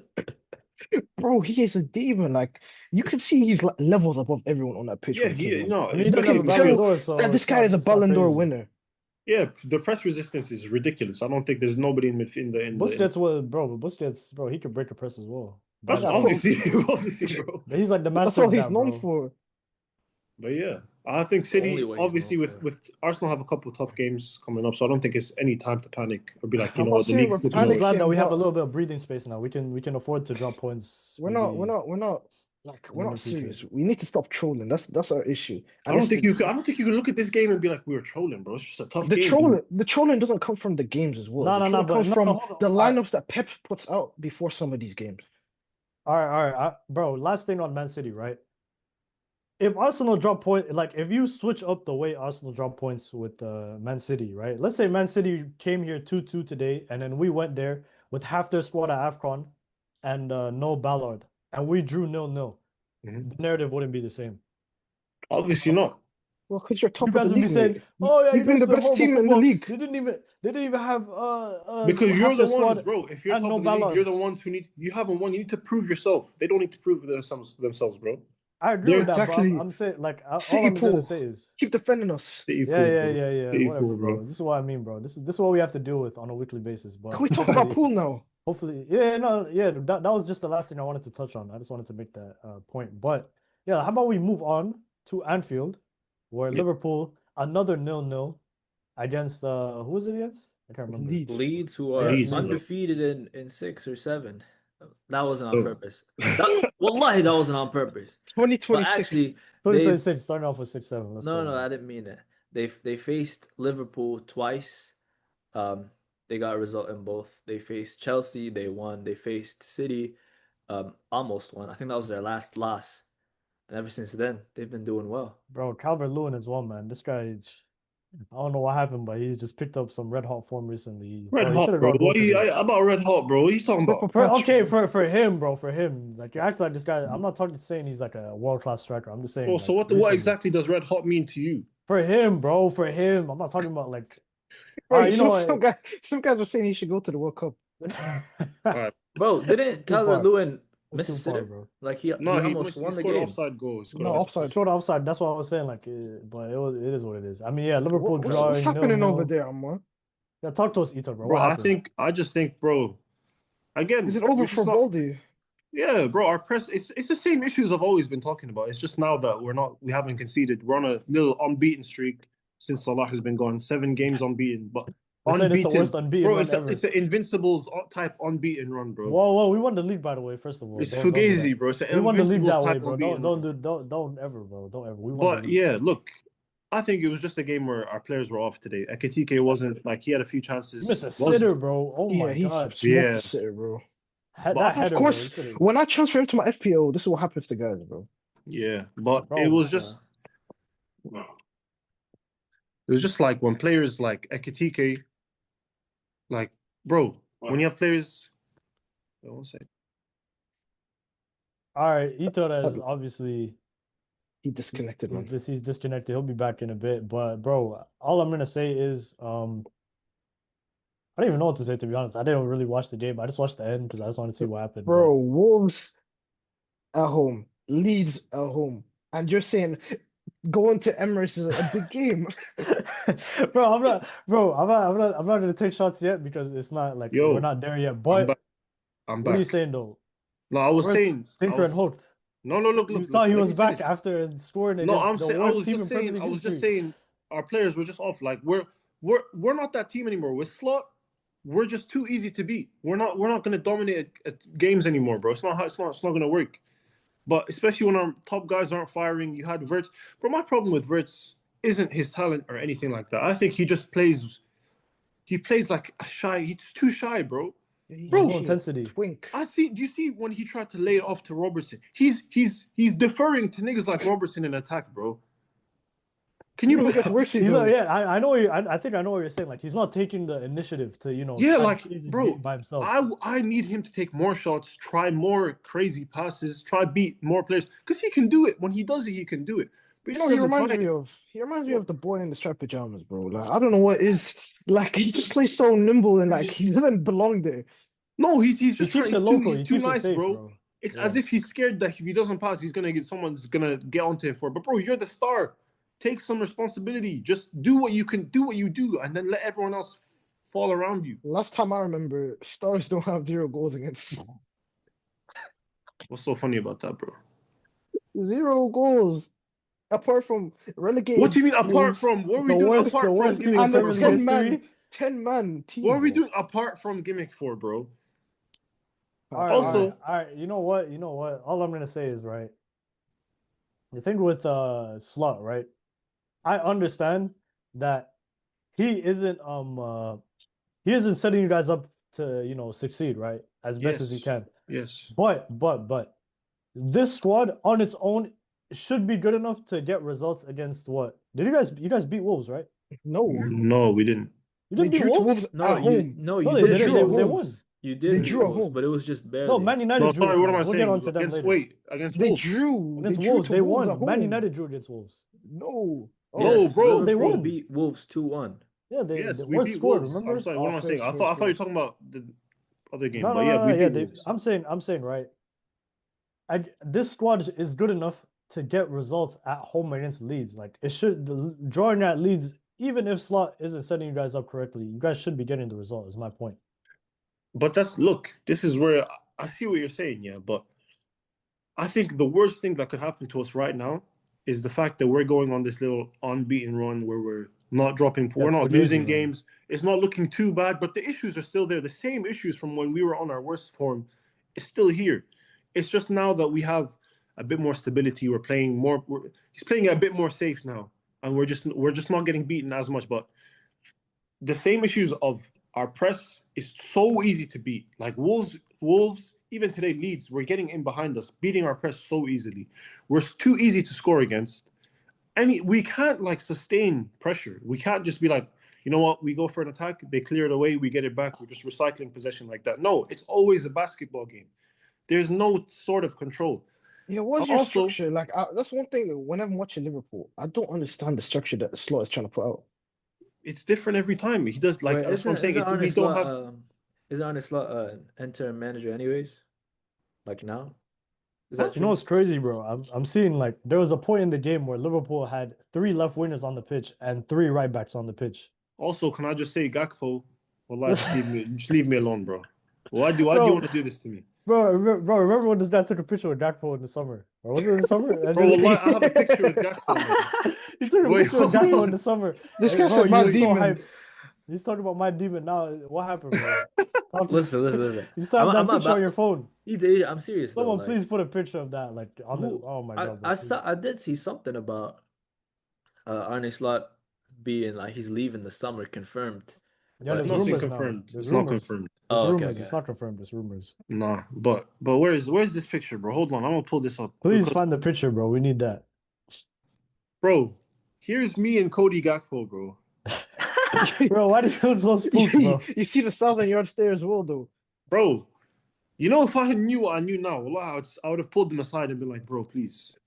Bro, he is a demon. Like you can see he's like levels above everyone on that pitch. Yeah, when he came on. no, I mean, he You doesn't have a can especially Ballon tell d'Or, so that this it's guy not, is a it's not Ballon d'Or crazy. winner. yeah, the press resistance is ridiculous. I don't think there's nobody in the Busquets was, bro. But Busquets, bro, he could break a press as well. That's Yeah, obviously, bro. But he's like the That's master all of he's that, known bro. for. But yeah, I think The only City way he's obviously known for. with Arsenal have a couple of tough games coming up, so I don't think it's any time to panic or be like, you I'm know not what, the saying league's we're flipping I'm just over. glad that panicking, we have a but little bit of breathing space now. We can afford to drop points. we're maybe not like in we're the not near future. serious. We need to stop trolling. That's our issue. I And don't it's think you can look at this game and be like, we were trolling, bro. It's just a tough the game. Dude. trolling doesn't come from the games as well. No, The no, no. trolling But comes no, from hold on. the All right, lineups that Pep puts out before some of these games. all right. Bro, last thing on Man City, right? If Arsenal drop point, like if you switch up the way Arsenal drop points with Man City, right? Let's say Man City came here 2-2 today, and then we went there with half their squad at AFCON and no Ballard, and we drew 0-0. Mhm. The narrative wouldn't be the same. Obviously not. Well, because you're You top of guys the would be league, saying, mate. "Oh yeah, You've been the play best horrible team in the football. league. They didn't even have Because half you're their the ones, squad bro. If you're and top no of the league, Ballard." you're the ones you haven't won. You need to prove yourself. They don't need to prove themselves, bro. I agree They're with that, but exactly. I'm saying like all City I'm gonna pool. say is Keep defending us. City yeah, pool, yeah, bro. yeah, yeah. City Whatever, pool, bro. bro. This is what I mean, bro. This is what we have to deal with on a weekly basis. Can But we talk about hopefully, pool now? hopefully, yeah, no, yeah. That was just the last thing I wanted to touch on. I just wanted to make that point. But yeah, how about we move on to Anfield, where Yeah. Liverpool another 0-0 against who was it against? I can't remember. Leeds. Leeds, who Yeah, are Leeds, bro. undefeated in 6 or 7. That wasn't on Oh. purpose. Wallahi, that wasn't on purpose. But 2026. actually, they've 2026 starting off with 6-7. Let's no, go. no, man. I didn't mean it. They faced Liverpool twice. They got a result in both. They faced Chelsea, they won. They faced City, almost won. I think that was their last loss. And ever since then, they've been doing well. Bro, Calvert-Lewin as well, man. This guy, I don't know what happened, but he's just picked up some red hot form recently. Red Bro, he should hot, have bro. got goal What are you, today. about red hot, bro? What are you talking about? For him, bro, for him. Like you act like this guy. I'm not talking saying he's like a world-class striker. I'm just saying. Bro, so like, what recently. exactly does red hot mean to you? For him, bro, for him. I'm not talking about like. Bro, you know some guys were saying he should go to the World Cup. Alright. Bro, didn't Calvert-Lewin miss a too far, sitter? bro. Like he No, he almost won the scored game. offside goal. He scored No, offside. Scored offside. That's what I was saying. Like, but it is what it is. I mean, yeah, Liverpool What's drawing happening 0-0. over there, man? Yeah, talk to us, Ito, bro. Bro, What happened? I just think, bro. Again, Is it over we're just for not- Baldy? Yeah, bro. Our press. It's the same issues I've always been talking about. It's just now that we haven't conceded. We're on a little unbeaten streak since Salah has been gone. 7 games unbeaten, but They're saying it's the worst unbeaten bro. run ever. It's an Invincibles type unbeaten run, bro. Whoa, we won the league, by the way. First of all, It's don't do that. Fugazi, bro. It's an We won the league Invincibles that way, type bro. unbeaten run. Don't ever, bro. Don't ever. We won the But league. yeah, look, I think it was just a game where our players were off today. Ekitike wasn't like he had a few chances. He missed a sitter, bro. Oh Yeah, my he's god. smoked Yeah. the sitter, bro. That But header, Of course, bro, he should've- when I transfer him to my FPO, this is what happens to guys, bro. Yeah, but Bro, it was just like when players like Ekitike, like bro, when you have players, I won't say. all right. Ito is obviously He disconnected, man. he's disconnected. He'll be back in a bit. But bro, all I'm gonna say is I don't even know what to say, to be honest. I didn't really watch the game. I just watched the end because I just wanted to see what happened. Bro, Wolves at home, Leeds at home, and you're saying going to Emirates is a big game. I'm not gonna take shots yet because it's not like Yo, we're not there yet. I'm But back. I'm what are you back. saying though? No, I was Where's saying Stinker and hooked. No, look. You thought he let was me back finish. after scoring No, against the worst team in Premier League I was just history. saying our players were just off. Like we're not that team anymore. With Slot, we're just too easy to beat. We're not gonna dominate at games anymore, bro. It's not gonna work. But especially when our top guys aren't firing, you had Wirtz. Bro, my problem with Wirtz isn't his talent or anything like that. I think he just plays. He plays like a shy. He's too shy, bro. Bro, no intensity. Twink. Do you see when he tried to lay it off to Robertson? He's deferring to niggas like Robertson in attack, bro. Can you? Who gets worse? He's not, yeah, I know. I think I know what you're saying. Like he's not taking the initiative to Yeah, try like to beat bro, by himself. I need him to take more shots, try more crazy passes, try beat more players because he can do it. When he does it, he can do it. But You know, he reminds me of the boy in the striped pajamas, bro. Like I don't know what is like. He just plays so nimble and like he doesn't belong there. No, he's He just keeps he's it local. He's He too keeps it nice, safe, bro. It's Yeah. as if he's scared that if he doesn't pass, someone's gonna get onto him for it. But bro, you're the star. Take some responsibility. Just do what you can do, what you do, and then let everyone else fall around you. Last time I remember, Stars don't have 0 goals against. What's so funny about that, bro? 0 goals. Apart from relegated. What do you mean apart Wolves from? What are we The doing worst- apart the from worst team gimmick in and a for, Premier League bro? 10-man team. What are we bro. doing apart from gimmick for, bro? All right, Also- all right. You know what? All I'm gonna say is right. The thing with Slot, right? I understand that he isn't setting you guys up to succeed, right? As best as he Yes. can. Yes. But this squad on its own should be good enough to get results against what? Did you guys beat Wolves, right? No. No, we didn't. You They didn't beat drew to Wolves? Wolves No, at home. no, No, you they did didn't. beat They Wolves. won. You did They beat drew at Wolves, home. but it was just barely. No, Man United No, drew. sorry, what am I We'll saying? get on to them Against later. against They Wolves. drew. Against They drew Wolves, to they Wolves won. at home. Man United drew against Wolves. No. No, Yes, bro, they Liverpool won. beat Wolves 2-1. Yeah, Yes, they we what beat scored, Wolves. remember? I'm sorry, what am I saying? I thought you were talking about the other game, No, but yeah, we yeah, beat Wolves. I'm saying right. This squad is good enough to get results at home against Leeds. Like it should drawing at Leeds, even if Slot isn't setting you guys up correctly, you guys should be getting the result. Is my point. But this is where I see what you're saying, yeah. But I think the worst thing that could happen to us right now is the fact that we're going on this little unbeaten run where we're not dropping, we're not losing games. It's not looking too bad, but the issues are still there. The same issues from when we were on our worst form is still here. It's just now that we have a bit more stability. We're playing more. He's playing a bit more safe now, and we're just not getting beaten as much. But the same issues of our press is so easy to beat. Like Wolves, even today, Leeds, we're getting in behind us, beating our press so easily. We're too easy to score against. We can't like sustain pressure. We can't just be like, you know what, we go for an attack, they clear it away, we get it back, we're just recycling possession like that. No, it's always a basketball game. There's no sort of control. Yeah, what's your structure? Like, that's one thing. When I'm watching Liverpool, I don't understand the structure that Slot is trying to put out. It's different every time. He does like that's what I'm saying. We don't have. Is Arne Slot interim manager anyways? Like now? Is that you know what's crazy, bro? I'm seeing like there was a point in the game where Liverpool had 3 left wingers on the pitch and 3 right backs on the pitch. Also, can I just say, Gakpo? Wallah, just leave me alone, bro. Why do you want to do this to me? Bro, remember when this guy took a picture with Gakpo in the summer? Or was it in the summer? Bro, I have a picture with Gakpo. He took a picture with Gakpo in the summer. This guy said my demon. He's talking about my demon now. What happened, bro? Listen. You still have that picture on your phone. I'm serious. Someone please put a picture of that, like on the. Oh my god! I did see something about Arne Slot being like he's leaving the summer confirmed. Yeah, there's rumors confirmed. It's not confirmed. Oh, okay. It's not confirmed. It's rumors. Nah, but where's this picture, bro? Hold on, I'm gonna pull this up. Please find the picture, bro. We need that. Bro, here's me and Cody Gakpo, bro. Bro, why do you feel so spooked, bro? You see the Southern Yard stairs well, though. Bro, you know, if I knew what I knew now, well, I would have pulled them aside and been like, bro, please,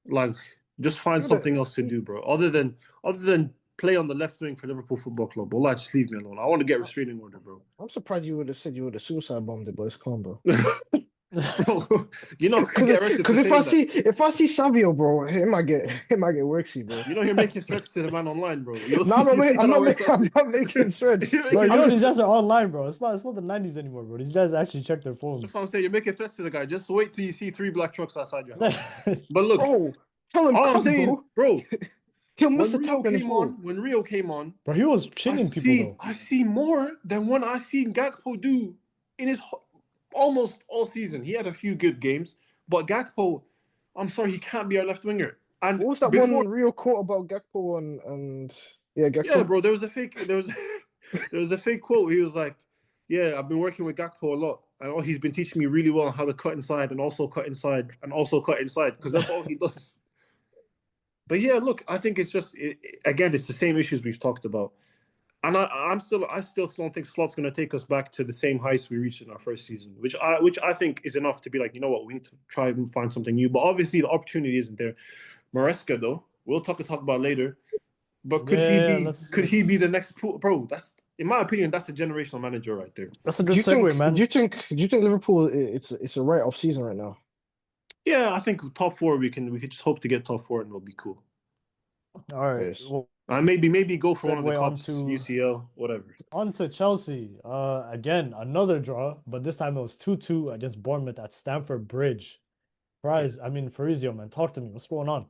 like, just find something else to do, bro. Other than play on the left wing for Liverpool Football Club. Well, just leave me alone. I want to get restraining order, bro. I'm surprised you would have said you would have suicide bombed it, but it's calm, bro. Bro, you know, because if I see Savio, bro, it might get worksy, bro. You know, you're making threats to the man online, bro. I'm not making threats. Bro, you know these guys are online, bro. It's not the 90s anymore, bro. These guys actually check their phones. That's what I'm saying. You're making threats to the guy. Just wait till you see 3 black trucks outside your house. But look, bro, tell him, all I'm saying, bro. He'll miss the tackle when Rio came on, bro, he was chinning people. I see more than what I seen Gakpo do in his almost all season. He had a few good games, but Gakpo, I'm sorry, he can't be our left winger. And what was that one real quote about Gakpo and Gakpo? Yeah, bro, there was a fake quote. He was like, "Yeah, I've been working with Gakpo a lot, and he's been teaching me really well how to cut inside and also cut inside and also cut inside because that's all he does." But yeah, look, I think it's just again, it's the same issues we've talked about, and I still don't think Slot's going to take us back to the same heights we reached in our first season, which I think is enough to be like, you know what, we need to try and find something new. But obviously, the opportunity isn't there. Maresca, though, we'll talk about later. But could he be the next bro? That's, in my opinion, that's a generational manager right there. That's a good segue, man. Do you think Liverpool it's a write-off season right now? Yeah, I think top 4 we could just hope to get top 4 and it'll be cool. All right. Yes. Well, maybe go for one of the cups, UCL, whatever. On to Chelsea. Again, another draw, but this time it was 2-2 against Bournemouth at Stamford Bridge. Fabrizio, man, talk to me. What's going on?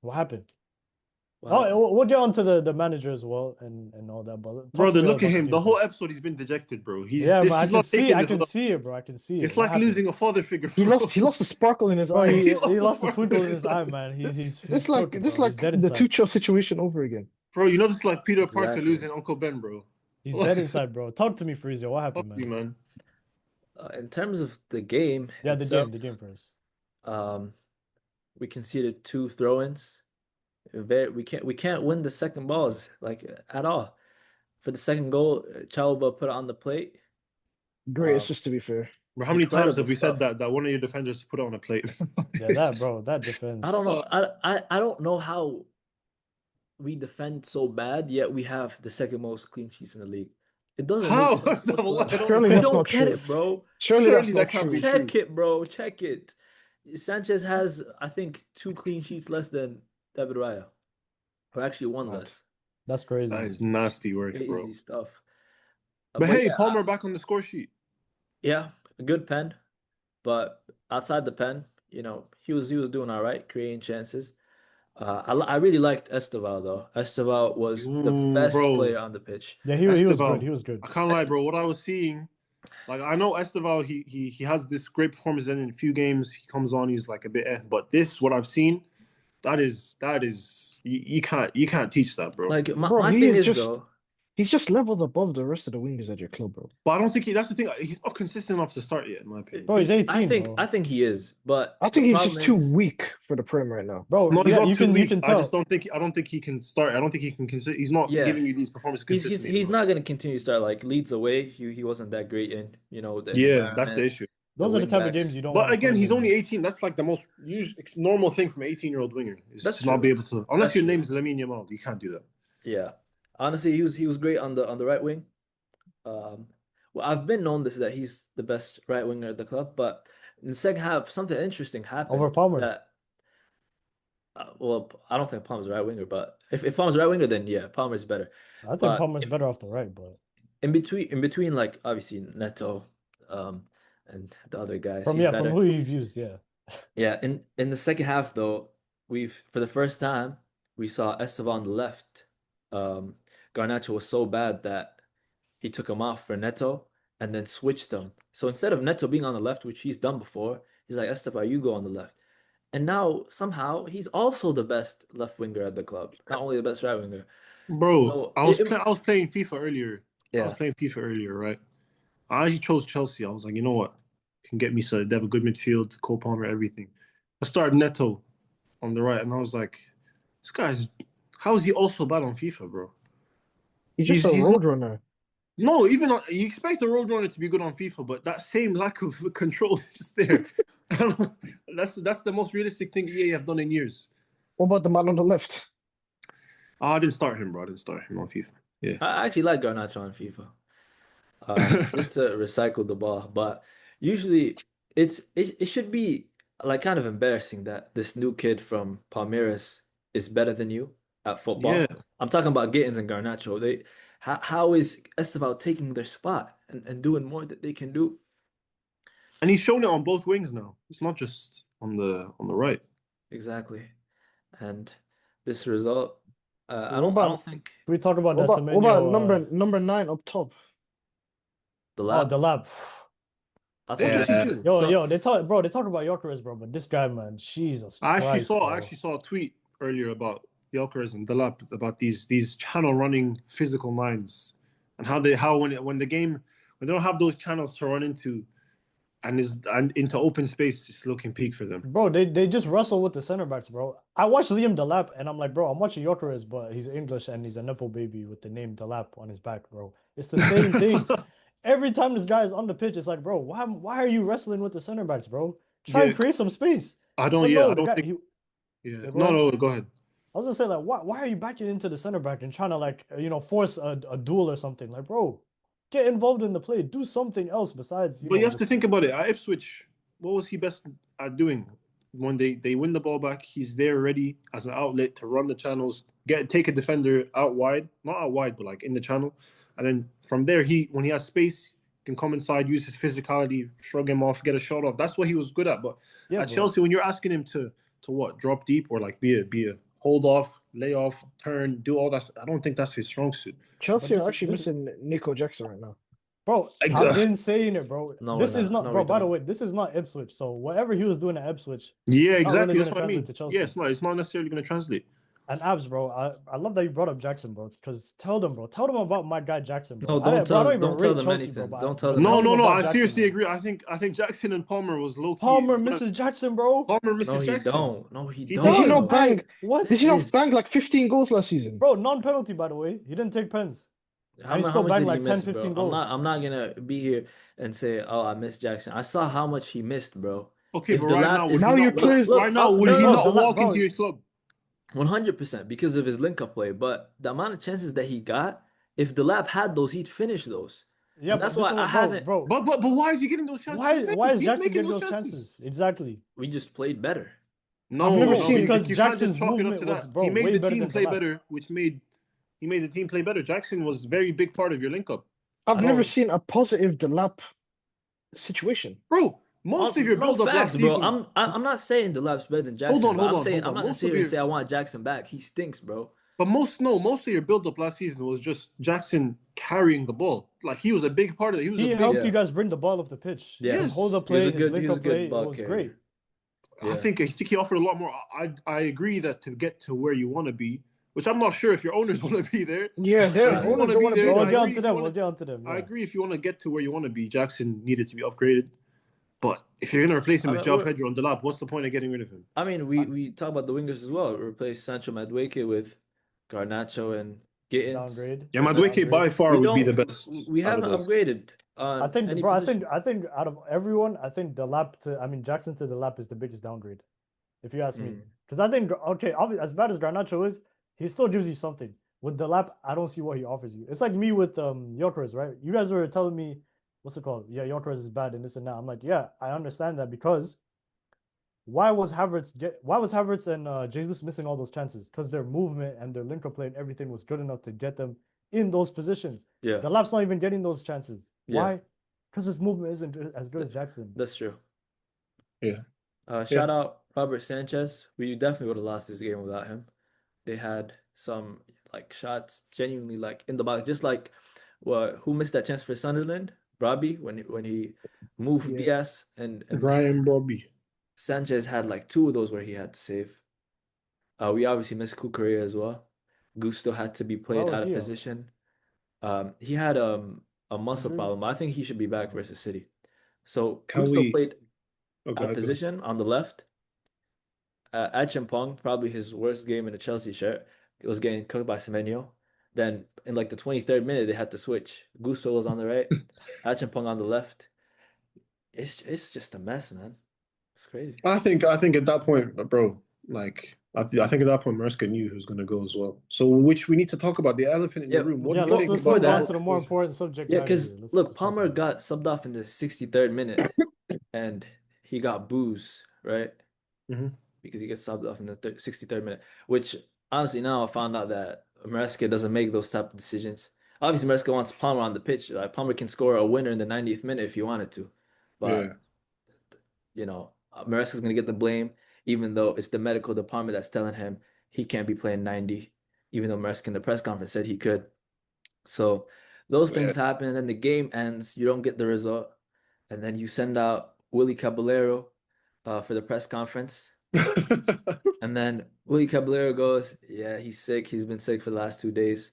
What happened? Wow. We'll get on to the manager as well and all that. But brother, look at him. The whole episode he's been dejected, bro. I can see it, bro. I can see it. It's like losing a father figure. Bro. He lost the sparkle in his eye. He lost the twinkle in his eye, man. He's it's like the Tuchel situation over again. Bro, you know this is like Peter Parker losing Uncle Ben, bro. He's dead inside, bro. Talk to me, Fabrizio. What happened, man? In terms of the game, the game first. We conceded 2 throw-ins. We can't win the second balls like at all. For the second goal, Chalobah put it on the plate. Great assist, to be fair. Bro, how many times have we said that one of your defenders put it on a plate? Yeah, that defense. I don't know. I don't know how we defend so bad, yet we have the second most clean sheets in the league. It doesn't make sense. Surely that's not get true, it, bro. Surely that's not true. Check it, bro. Check it. Sanchez has, I think, 2 clean sheets less than David Raya, or actually one Mad. less. That's crazy. That is nasty work, bro. Crazy stuff. But But hey, yeah, Palmer back on the score sheet. yeah, a good pen, but outside the pen, he was doing all right, creating chances. I really liked Esteval though. Esteval was the Ooh, best bro. player on the pitch. Yeah, he was good. Esteval. He was good. I can't lie, bro. What I was seeing, like I know Esteval, he has this great performance, and in a few games he comes on, he's like a bit but this, what I've seen, that is you can't teach that, bro. Like my, Bro, my he thing is is just though, he's just leveled above the rest of the wingers at your club, bro. But I don't think that's the thing. He's not consistent enough to start yet, in my opinion. Bro, he's 18, I bro. think he is, but I the think he's problem just too is, weak for the Prem right now. Bro, No, he's yeah, not you too can weak. tell. I don't think he can start. I don't think he can he's not Yeah. giving you these performances he's consistently. not gonna continue to start like leads away. He wasn't that great in the Yeah, that's the environment, issue. Those the are the type of wing games backs. you don't But want to again, play he's him only in. 18. That's like the most normal thing from an 18-year-old winger is That's to not true. be able to. Unless That's your true. name's Lamine Yamal, you can't do that. Yeah, honestly, he was great on the right wing. Well, I've been known this that he's the best right winger at the club, but in the second half, something interesting happened. Over Palmer. That well, I don't think Palmer's a right winger, but if Palmer's a right winger, then yeah, Palmer's better. I think But Palmer's better off the right, but in between, like obviously Neto, and the other guys, from he's from better. who you've used, yeah. Yeah, in the second half though, for the first time we saw Estevao on the left. Garnacho was so bad that he took him off for Neto and then switched him. So instead of Neto being on the left, which he's done before, he's like, Estevao, you go on the left. And now somehow he's also the best left winger at the club, not only the best right winger. Bro, So I was playing FIFA earlier. yeah. I was playing FIFA earlier, right? I actually chose Chelsea. I was like, you know what? Can get me so they have a good midfield, Cole Palmer, everything. I started Neto on the right, and I was like, this guy's how is he also bad on FIFA, bro? He's just a He's road runner. No, even you expect a roadrunner to be good on FIFA, but that same lack of control is just there. That's the most realistic thing EA have done in years. What about the man on the left? I didn't start him, bro. I didn't start him on FIFA. Yeah. I actually like Garnacho on FIFA. Just to recycle the ball. But usually it should be like kind of embarrassing that this new kid from Palmeiras is better than you at football. Yeah. I'm talking about Gittins and Garnacho. How is Esteval taking their spot and doing more that they can do? And he's shown it on both wings now. It's not just on the right. Exactly. And this result, I What don't think We talk about What about Semenyo, number 9 up top? the oh, lab. the lab. I thought Yeah. this Yo, they talk about Jokeres, bro, but this guy, man, Jesus I Christ, bro. actually saw a tweet earlier about Gyökeres and Delap about these channel running physical lines and how when they don't have those channels to run into and into open space, it's looking peak for them. Bro, they just wrestle with the center backs, bro. I watched Liam Delap and I'm like, bro, I'm watching Jokeres, but he's English and he's a nipple baby with the name Delap on his back, bro. It's the same thing. Every time this guy is on the pitch, it's like, bro, why are you wrestling with the center backs, bro? Try and create some space. I don't think. No, go ahead. I was gonna say, like, why are you backing into the center back and trying to, like, force a duel or something? Like, bro, get involved in the play. Do something else besides. But you have to think about it. At Ipswich, what was he best at doing? When they win the ball back, he's there ready as an outlet to run the channels, take a defender out wide, not out wide, but like in the channel, and then from there, when he has space, can come inside, use his physicality, shrug him off, get a shot off. That's what he was good at. But at Chelsea, when you're asking him to what, drop deep or like be a hold off, lay off, turn, do all that, I don't think that's his strong suit. Chelsea are actually missing Nico Jackson right now. Bro, I've been saying it, bro. No, this is not, no, bro. By the way, this is not Ipswich. So whatever he was doing at Ipswich, yeah, exactly. Really That's what I mean. Yeah, it's not necessarily going to translate. And Abs, bro, I love that you brought up Jackson, bro. Because tell them about my guy Jackson, bro. No, don't tell them Chelsea, anything. Bro, don't tell them. No. I seriously agree. I think Jackson and Palmer was low key. Palmer misses Jackson, bro. Palmer misses Jackson. No, he Did don't. he not bang? What? Did he not bang like 15 goals last season? Bro, non-penalty, by the way. He didn't take pens. How much banged did like he 10, miss, 15 bro? goals. I'm not gonna be here and say, oh, I missed Jackson. I saw how much he missed, bro. Okay, If but the right lap now, is- Now your players. right now, will he not walk into your club? 100% because of his link-up play. But the amount of chances that he got, if the lab had those, he'd finish those. Yeah, And that's but why this I is haven't. bro. But why is he getting those chances? Why is He's Jackson making getting those those chances. chances? Exactly. We just played better. I've never No, seen- because you can't just Jackson's chalk it up to movement was, that. bro, He made way the better team than play Delap. better, he made the team play better. Jackson was a very big part of your link up. I've never Bro. seen a positive Delap situation. Bro, most of your No build up facts, last bro. season. I'm not saying Delap's better than Jackson. Hold on, but hold I'm on, saying hold I'm on. not gonna Most sit of here and your say I want Jackson back. He stinks, bro. But most of your build up last season was just Jackson carrying the ball. Like he was a big part of it. He was He a big. helped Yeah. you guys bring the ball up the pitch. Yeah. His hold up He was play, a his good- link he was up a good play, it ball was carrier. great. Yeah. I think he offered a lot more. I agree that to get to where you want to be, which I'm not sure if your owners want to be there. Yeah, But their if you owners want to don't be want to there, be We'll there. get I on agree. to If them. you We'll want get on to them. I Yeah. agree if you want to get to where you want to be, Jackson needed to be upgraded. But if you're gonna replace him I with mean, Joao we're- Pedro and Delap, what's the point of getting rid of him? I mean, we talk about the wingers as well. Replace Sancho Madueke with Garnacho and Gittins. Downgrade. Yeah, Madueke by Downgrade. far We would be the don't. best. We out of haven't those. upgraded on I think, any bro. position. I think out of everyone, I think Jackson to Delap is the biggest downgrade, if you ask me. Mm. Because I think, okay, obviously, as bad as Garnacho is, he still gives you something. With Delap, I don't see what he offers you. It's like me with Gyökeres, right? You guys were telling me, what's it called? Yeah, Gyökeres is bad and this and that. I'm like, yeah, I understand that because why was Havertz and Jesus missing all those chances? Because their movement and their link up play and everything was good enough to get them in those positions. Yeah, Delap's not even getting those chances. Yeah. Why? Because his movement isn't as good as Jackson. that's true. Yeah. Shout out Robert Sanchez. We definitely would have lost this game without him. They had some like shots genuinely like in the box, just like who missed that chance for Sunderland? Robbie when he moved Yeah. Diaz and missed Brian Robbie. Sanchez had like two of those where he had to save. We obviously missed Kukurea as well. Gusto had to be played was out of he out? position. He had a muscle Injury? problem. I think he should be back versus City. So Can Gusto we- played Okay, out of position on the left. Achimpong, probably his worst game in a Chelsea shirt, was getting cooked by Semenyo. Then in like the 23rd minute, they had to switch. Gusto was on the right, Achimpong on the left. It's just a mess, man. It's crazy. I think at that point, bro, like I think at that point Maresca knew he was gonna go as well. So which we need to talk about the elephant in Yeah, the room. What Yeah, do you let's think let's before move about on that- to the more important subject. Yeah, matter because here. Let's look, talk Palmer about it. got subbed off in the 63rd minute, and he got booze, right? Mhm. Because he gets subbed off in the 63rd minute. Which honestly, now I found out that Maresca doesn't make those type of decisions. Obviously, Maresca wants Palmer on the pitch. Like Palmer can score a winner in the 90th minute if he wanted to, but Yeah. you know, Maresca's gonna get the blame, even though it's the medical department that's telling him he can't be playing 90, even though Maresca in the press conference said he could. So those things happen, and then the game ends. You don't get the result, and then you send out Willie Caballero for the press conference, and then Willie Caballero goes, "Yeah, he's sick. He's been sick for the last 2 days.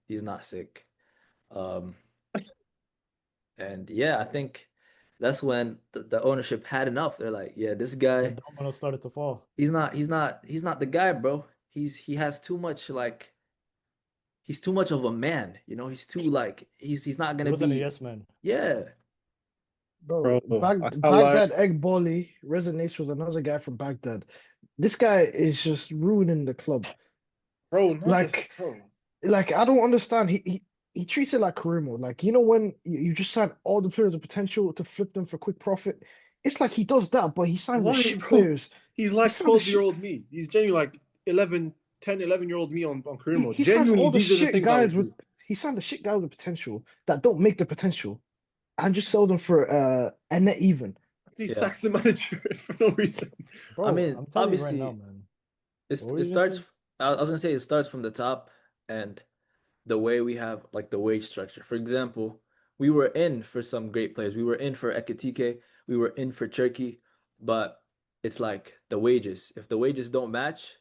He's not sick." And yeah, I think that's when the ownership had enough. They're like, "Yeah, this The guy, domino started to fall. he's not the guy, bro. He has too much like." He's too much of a man, you know. He's too like he's not He gonna wasn't a be. yes man. Yeah, Bro, Bro, I can't Baghdad Egg Bolly resonates with another guy from Baghdad. This guy is just ruining the club. Bro, not Like- just, bro. Like, I don't understand. He treats it like Karimo. Like, you know, when you just sign all the players with potential to flip them for quick profit, it's like he does that, but he signs the Why, shit bro? players. He's like He's some of the 12-year-old me. He's genuinely like 11-year-old me on Karimo. He signs Genuinely, all the these are the shit things I guys would with. do. He signed the shit guys with potential that don't make the potential, and just sell them for a net even. He Yeah. sacks the manager for no reason. Bro, I mean, I'm telling you obviously, right now, man. it What were it you gonna starts. say? I was gonna say it starts from the top and the way we have like the wage structure. For example, we were in for some great players. We were in for Ekitike. We were in for Turkey, but it's like the wages. If the wages don't match,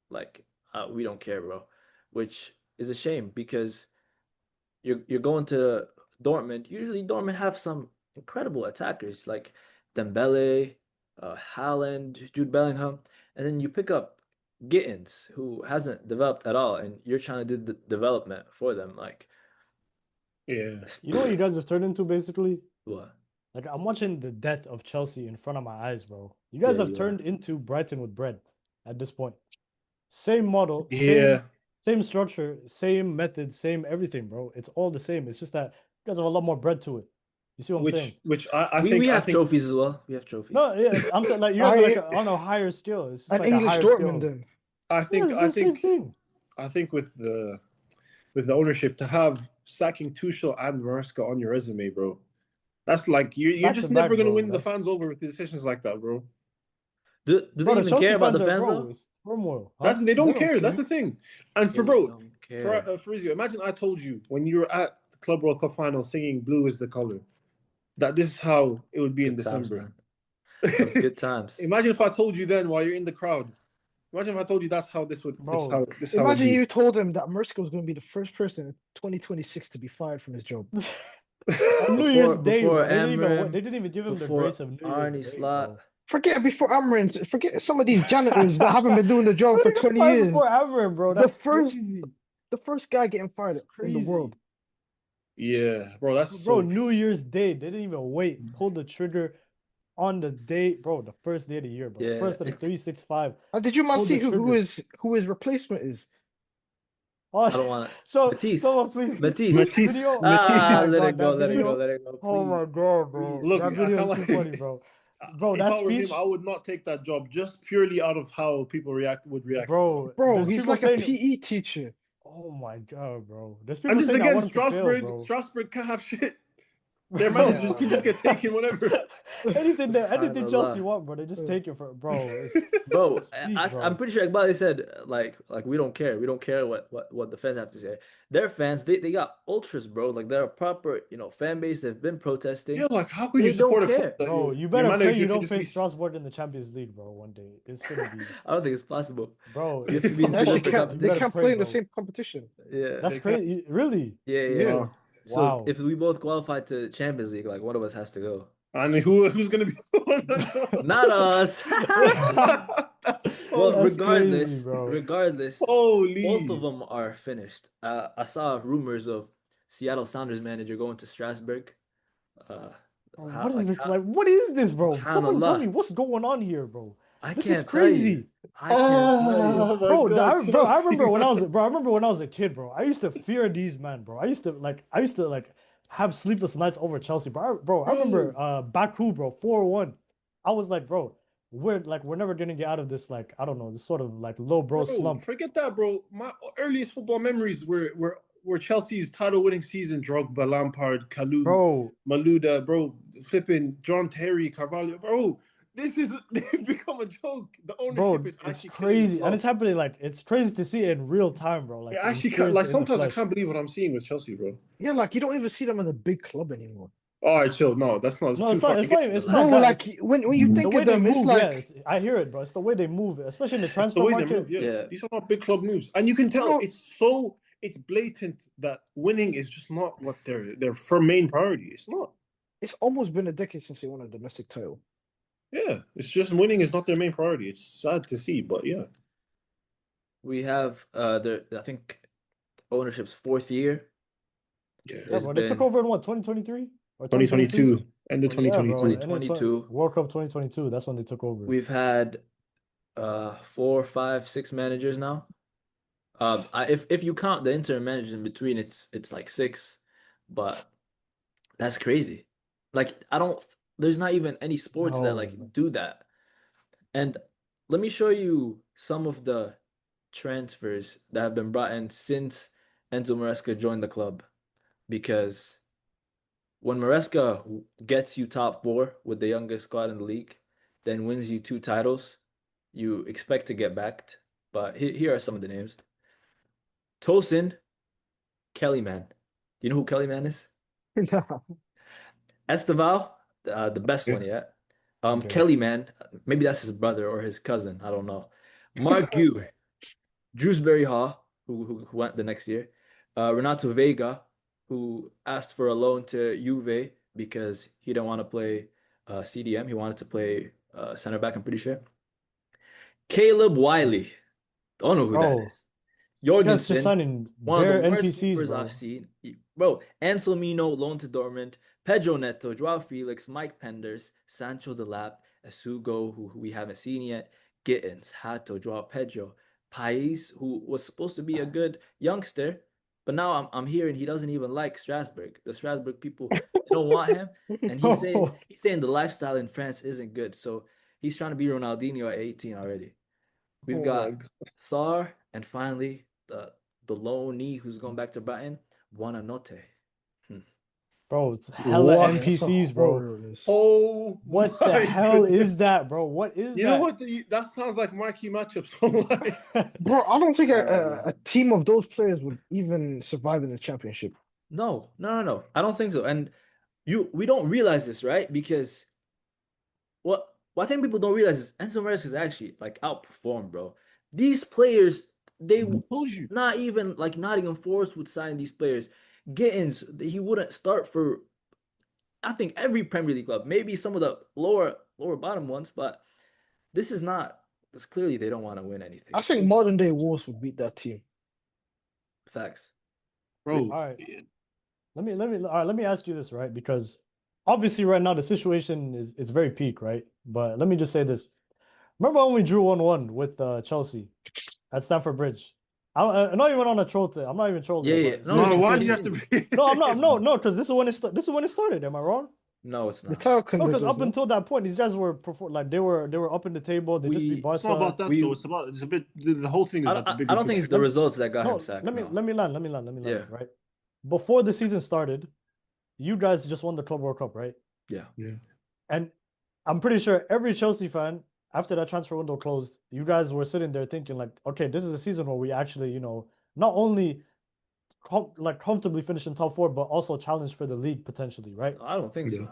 like we don't care, bro. Which is a shame because you're going to Dortmund. Usually Dortmund have some incredible attackers like Dembele, Haaland, Jude Bellingham, and then you pick up Gittins, who hasn't developed at all, and you're trying to do the development for them. Like, Yeah. You know what you guys have turned into basically? what? Like I'm watching the death of Chelsea in front of my eyes, bro. You guys Yeah, have you turned into Brighton with bread at this point. Same model, Yeah. same structure, same method, same everything, bro. It's all the same. It's just that guys have a lot more bread to it. You see what I'm saying? Which I we think have trophies as well. We have trophies. No, yeah, I'm saying like you guys are like on a higher scale. It's just An like a English higher Dortmund scale. then. I think Yeah, I it's the same think thing. I think with the ownership to have sacking Tuchel and Maresca on your resume, bro. That's like you're Back just to never back, gonna bro. win the That's fans over with decisions like that, bro. Do bro. they The even Chelsea care about fans the are fans bro. though? It's turmoil. Huh? That's they don't They don't care. That's care. the thing. And for They bro, don't for care. Frizio, imagine I told you when you were at the Club World Cup final singing "Blue is the color," that this is how it would be in Good times, December. man. Those good times. Imagine if I told you then while you're in the crowd. Imagine if I told you that's how this would Bro. this how it'd Imagine be. you told him that Maresca was going to be the first person in 2026 to be fired from his job. On New Year's Day, before bro. Amram, They didn't even give him the before grace of New Year's Arnie Day, Slot. bro. Forget before Amrin. Forget some of these janitors that haven't been doing the job for They got 20 fired years. before Amram, bro. The That's first, crazy. the first guy getting fired That's in the crazy. world. Yeah, bro, that's Bro, so New Year's Day. They didn't even wait. Pulled the trigger on the day, bro. The first day of the year, bro. Yeah, First of the it's- 365. And did you man Pulled see the who trigger. his replacement is? Oh, I don't want so Matisse. someone please. Matisse. Matisse. Video. Oh Ah, my let god, it go, that let it video. go, let it go. Oh my Please. god, bro. Look, That I video can't is too lie. funny, bro. Bro, If that I was speech, him, I would not take that job just purely out of how people would react. bro. Bro, There's he's people like a saying, PE teacher. oh my god, bro. There's And people just saying I again, want him to fail, bro. Strasbourg can't have shit. Their managers can just get taken whenever. anything Subhanallah. Chelsea want, bro. They just take it for, bro. Bro, It's peak, bro. I'm pretty sure Iqbal said like we don't care. We don't care what the fans have to say. Their fans, they got ultras, bro. Like they're a proper, fan base. They've been protesting. Yeah, like how could They you support a don't club care. that Bro, you your better pray manager you can don't just face be Strasbourg in the Champions League, bro. One day it's gonna be, I don't think it's possible. bro. You have It's to be in They two actually different can't. They better can't pray, play in the bro. same competition. Yeah. That's They can't- crazy. Really? Yeah. Yeah. So Wow. if we both qualify to Champions League, like one of us has to go. And who's gonna be the one that goes? Not us. That's Well, so That's regardless, crazy, bro. regardless, holy. both of them are finished. I saw rumors of Seattle Sounders manager going to Strasbourg. Bro, How- what is like, this how- like? What is this, bro? Someone tell Subhanallah. me what's going on here, bro. I This is can't tell you. crazy. I can't tell you. Oh my Bro, God, I remember Chelsea, when I was a kid, bro. I used to fear these men, bro. I used to have sleepless nights over Chelsea, bro. I remember Baku, bro, 4-1. I was like, bro, we're never gonna get out of this, like, I don't know, this sort of like low bro Bro, slump. forget that, bro. My earliest football memories were Chelsea's title-winning season. Drogba, Lampard, Kalou, Bro, Malouda, bro, flipping John Terry, Carvalho, bro. They've become a joke. The ownership bro, is it's actually killing the crazy. And club. it's happening, like, it's crazy to see it in real time, bro. Like, It to actually experience like it in the sometimes I flesh. can't believe what I'm seeing with Chelsea, bro. Yeah, like you don't even see them as a big club anymore. All right, chill. No, that's not. It's No, too it's far. not. It's not. It's Bro, not that. like It's when you the think way of they them, it's move. like I hear it, bro. It's the way they move, especially in the It's transfer the way they market. move. Yeah. Yeah. These are not big club moves, and you can tell Bro. it's blatant that winning is just not what their main priority. It's not. it's almost been a decade since they won a domestic title. Yeah, it's just winning is not their main priority. It's sad to see, but yeah. We have I think ownership's fourth year. Yeah. Yeah, It's bro. They took been over in what, 2023 or 2022, end of Oh, yeah, bro. 2022. 2022. World Cup 2022. That's when they took over. We've had 4, 5, 6 managers now. If you count the interim managers in between, it's like 6, but that's crazy. Like there's not even any sports that like No. do that. And let me show you some of the transfers that have been brought in since Enzo Maresca joined the club. Because when Maresca gets you top 4 with the youngest squad in the league, then wins you 2 titles, you expect to get backed. But here are some of the names. Tosin Kellyman. Do you know who Kellyman is? Esteval, the best Yeah. one yet. Okay. Kellyman, maybe that's his brother or his cousin. I don't know. Mark Gu, Drewsbury Hall, who went the next year. Renato Vega, who asked for a loan to Juve because he didn't want to play CDM. He wanted to play center back, I'm pretty sure. Caleb Wiley. Don't know who Bro, that is. you guys just Jorgensen, signing one of bare the worst NPCs, keepers bro. I've seen. Bro, Anselmino, loan to Dortmund. Pedro Neto, Joao Felix, Mike Penders, Sancho Delap, Asugo, who we haven't seen yet, Gittins, Hato, Joao Pedro, Pais, who was supposed to be a good youngster, But now I'm hearing he doesn't even like Strasbourg. The Strasbourg people, they don't want him, and he's saying the lifestyle in France isn't good. So he's trying to be Ronaldinho at 18 already. We've got Sarr, and finally the loanee who's going back to Brighton, Buonanotte. Bro, it's hella What? NPCs, bro. Oh, What the my hell goodness. is that, bro? What is You that? know what? That sounds like marquee matchups online. Bro, I don't think a team of those players would even survive in the championship. No. I don't think so. And we don't realize this, right? Because what I think people don't realize is Enzo Maresca is actually like outperformed, bro. These players, they told you. not even like Nottingham Forest would sign these players. Gittins, he wouldn't start for I think every Premier League club, maybe some of the lower bottom ones, but this is not. It's clearly they don't want to win anything. I think modern day Wolves would beat that team. Facts, bro. All right. Let me ask you this, right? Because obviously right now the situation is very peak, right? But let me just say this. Remember when we drew 1-1 with Chelsea at Stamford Bridge? I'm not even on a troll thing. I'm not even trolling. Yeah. No, why do you have to be? No, I'm not. No, because this is when it started. Am I wrong? No, it's The not. title No, because contenders, up until that point, these guys were like they were up in the table. They just beat It's not Barca. about that though. It's a bit. The whole thing is about the bigger I don't think picture. it's the results that got No, him sacked. let me land. Yeah. Right. Before the season started, you guys just won the Club World Cup, right? Yeah. And I'm pretty sure every Chelsea fan, after that transfer window closed, you guys were sitting there thinking like, okay, this is a season where we actually, not only comfortably finish in top 4, but also challenge for the league potentially, right? I don't think so.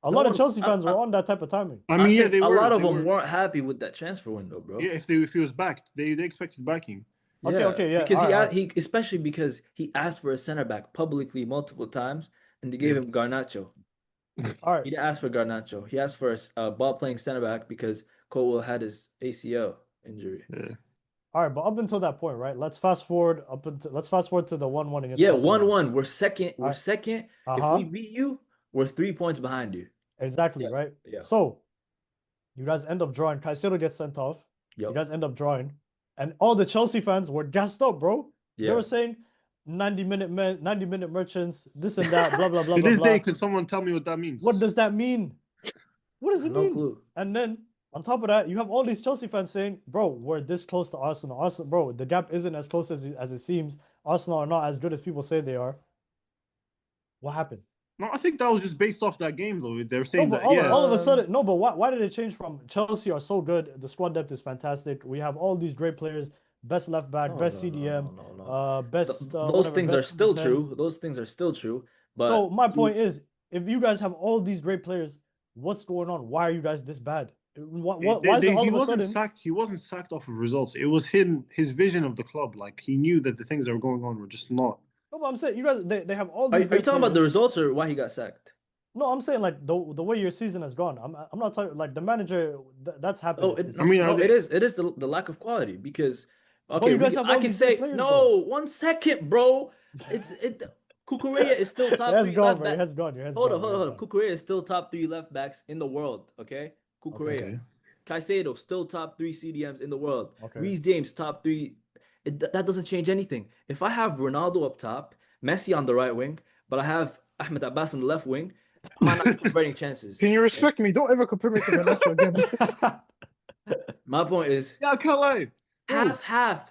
A lot of Chelsea fans were on that type of timing. I mean, yeah, they were. A lot of they them weren't happy with that transfer window, bro. Yeah, if he was backed, they expected backing. Okay, yeah. Because he especially because he asked for a center back publicly multiple times, and they gave him Garnacho. All right. He didn't ask for Garnacho. He asked for a ball playing center back because Colwell had his ACL injury. Yeah. All right, but up until that point, right? Let's fast forward to the 1-1 against. Yeah, 1-1. We're second. We're second. If we Uh-huh. beat you, we're 3 points behind you. Exactly, Yeah, right? yeah. So you guys end up drawing. Caicedo gets sent off. Yep. You guys end up drawing. And all the Chelsea fans were gassed up, bro. Yeah. They were saying 90-minute merchants, this and that, blah, blah, blah, To blah, this blah. day, can someone tell me what that means? What does that mean? What does it mean? No clue. And then on top of that, you have all these Chelsea fans saying, bro, we're this close to Arsenal. Arsenal, bro, the gap isn't as close as it seems. Arsenal are not as good as people say they are. What happened? No, I think that was just based off that game, though. They were saying but all of a sudden, but why did it change from Chelsea are so good, the squad depth is fantastic, we have all these great players, best left back, best CDM, best... Those things are still true. Those things are still true. But so my point is, if you guys have all these great players, what's going on? Why are you guys this bad? Why is it all of a sudden... He wasn't sacked off of results. It was his vision of the club. Like, he knew that the things that were going on were just not... No, but I'm saying you guys they have all these. Are you talking about the results or why he got sacked? No, I'm saying like the way your season has gone. I'm not talking like the manager. That's happened. Oh, it is the lack of quality because okay, I can say players, no. Though. 1 second, bro. Cucurella is still top 3 left back. Hold on. Cucurella is still top 3 left backs in the world. Okay, Cucurella. Okay. Caicedo still top 3 CDMs in the world. Okay. Reece James top 3. That doesn't change anything. If I have Ronaldo up top, Messi on the right wing, but I have Ahmed Abbas on the left wing, I'm not converting chances. Can you respect me? Don't ever compare me to Ronaldo again. My point is, yeah, I can't lie. Half.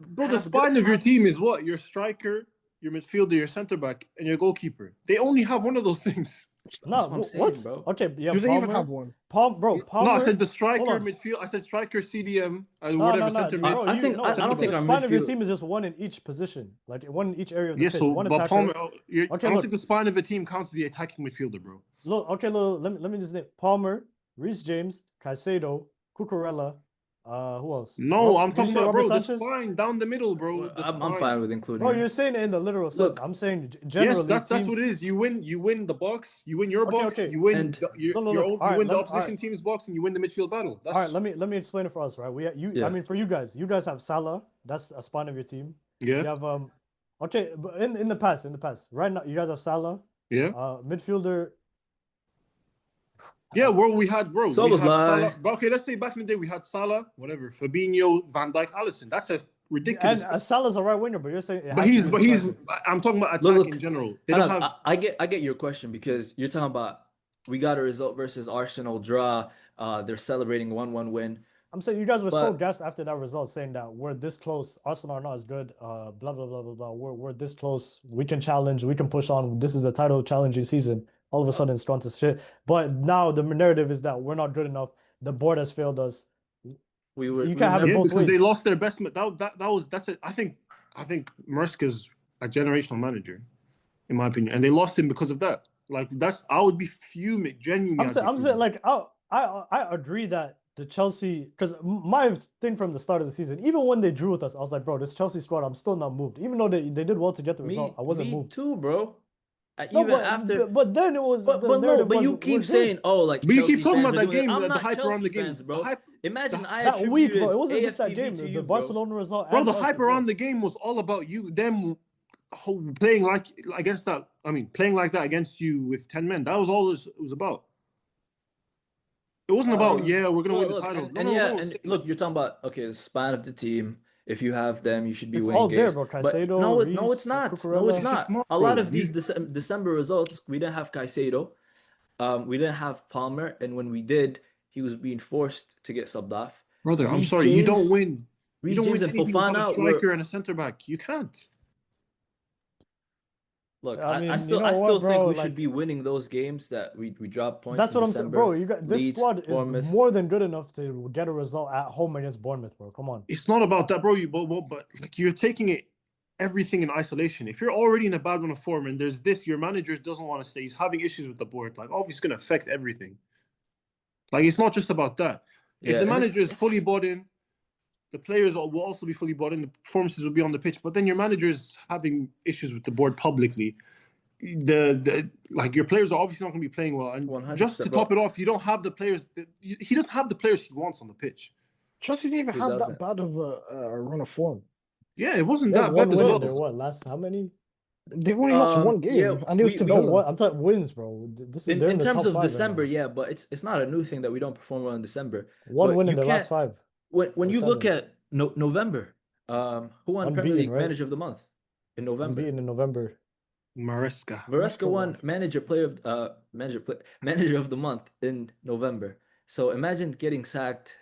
Bro, the spine of your team is what? Your striker, your midfielder, your center back, and your goalkeeper. They only have one of those things. No, what? Bro. Okay, yeah. Do they even have one? Palmer. No, I said the striker, midfield. I said striker, CDM, whatever center mid. I don't think the spine of your team is just one in each position, like one in each area of the pitch. So but Palmer, I don't think the spine of the team counts as the attacking midfielder, bro. Look, let me just name Palmer, Reece James, Caicedo, Cucurella. Who else? No, I'm talking about, bro, the spine down the middle, bro. I'm fine with including. Bro, you're saying it in the literal sense. Look, I'm saying generally. Yes, that's what it is. You win the box. You win your box. You win the opposition team's box, and you win the midfield battle. All right, let me explain it for us, right? I mean, for you guys have Salah. That's a spine of your team. Yeah. You have okay, but in the past, right now you guys have Salah. Yeah. Midfielder. Yeah, where we had, So was Salah. Okay, let's say back in the day we had Salah, whatever, Fabinho, Van Dijk, Alisson. That's a ridiculous. And Salah's a right winger, but you're saying it But has to be he's defensive. I'm talking about Look, attack in general. They don't have. I get your question because you're talking about we got a result versus Arsenal draw. They're celebrating 1-1 win. I'm saying you guys were so But gassed after that result, saying that we're this close. Arsenal are not as good. Blah blah blah blah blah. We're this close. We can challenge. We can push on. This is a title challenging season. All of a sudden, it's gone to shit. But now the narrative is that we're not good enough. The board has failed us. You can't have it Yeah, both because they ways. lost their best. That's it. I think Maresca's a generational manager, in my opinion, and they lost him because of that. Like I would be fuming. Genuinely, I'm saying like I agree that the Chelsea, because my thing from the start of the season, even when they drew with us, I was like, bro, this Chelsea squad, I'm still not moved. Even though they did well to get the result, I wasn't me moved. too, bro. No, Even after, but then it was but the no, narrative but you was, keep we're saying, good. oh, like But you Chelsea keep talking fans about are that doing it. game, I'm the not hype around Chelsea the game. fans, bro. Imagine I That week, bro, attributed it wasn't just that AFTV game. to The you, bro. Barcelona result, Bro, and the us hype as well. around the game was all about you, them playing like against that. I mean, playing like that against you with 10 men. That was all it was about. It wasn't about, yeah, we're gonna win the Look, title. and No, yeah, no, and look, you're talking about okay, the span of the team. If you have them, you should be It's winning all there, games. bro. But Caicedo, no, it's Reece, not. No, Cucurella. it's not. not, A lot bro. of these December results, we didn't have Caicedo. We didn't have Palmer, and when we did, he was being forced to get subbed off. Brother, I'm Reece sorry, you James, don't win. You Reece don't James win and anything without a Fofana were striker and a center back. You can't. look. I mean, I still think bro? we should Like, be winning those games that we dropped points that's in what I'm saying, bro. December. You got this Leeds, squad is Bournemouth. more than good enough to get a result at home against Bournemouth, bro. Come on. It's not about that, bro. But like you're taking it everything in isolation. If you're already in a bad run of form and there's this, your manager doesn't want to stay. He's having issues with the board. Like, obviously, it's going to affect everything. Like, it's not just about that. If the manager is fully bought in, the players will also be fully bought in. The performances will be on the pitch. But then your manager is having issues with the board publicly. Like your players are obviously not going to be playing well. And just to top it off, you don't have the players. He doesn't have the players he wants on the pitch. Chelsea didn't even have that bad of a run of form. Yeah, it wasn't They that have one bad as win well. in their what last? How many? They've only lost one game, and it was to No, Villa. I'm talking wins, bro. This is in terms of right December, now. yeah, but it's not a new thing that we don't perform well in December. One But win in you the last can't- 5. When you look at November, who won Premier Unbeaten, League right? Manager of the Month in November? Unbeaten in November. Maresca won Manager of the Month in November. So imagine getting sacked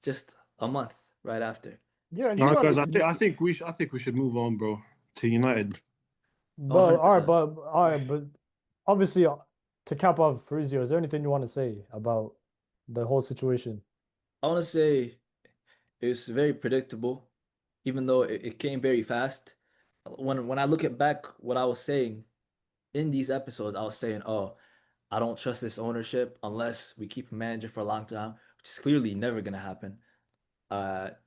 just a month right after. Yeah, and No, guys, I think we should move on, bro, to United. But 100%. all right, but obviously to cap off Frizio, is there anything you want to say about the whole situation? I want to say it's very predictable, even though it came very fast. When I look at back what I was saying in these episodes, I was saying, oh, I don't trust this ownership unless we keep a manager for a long time, which is clearly never gonna happen.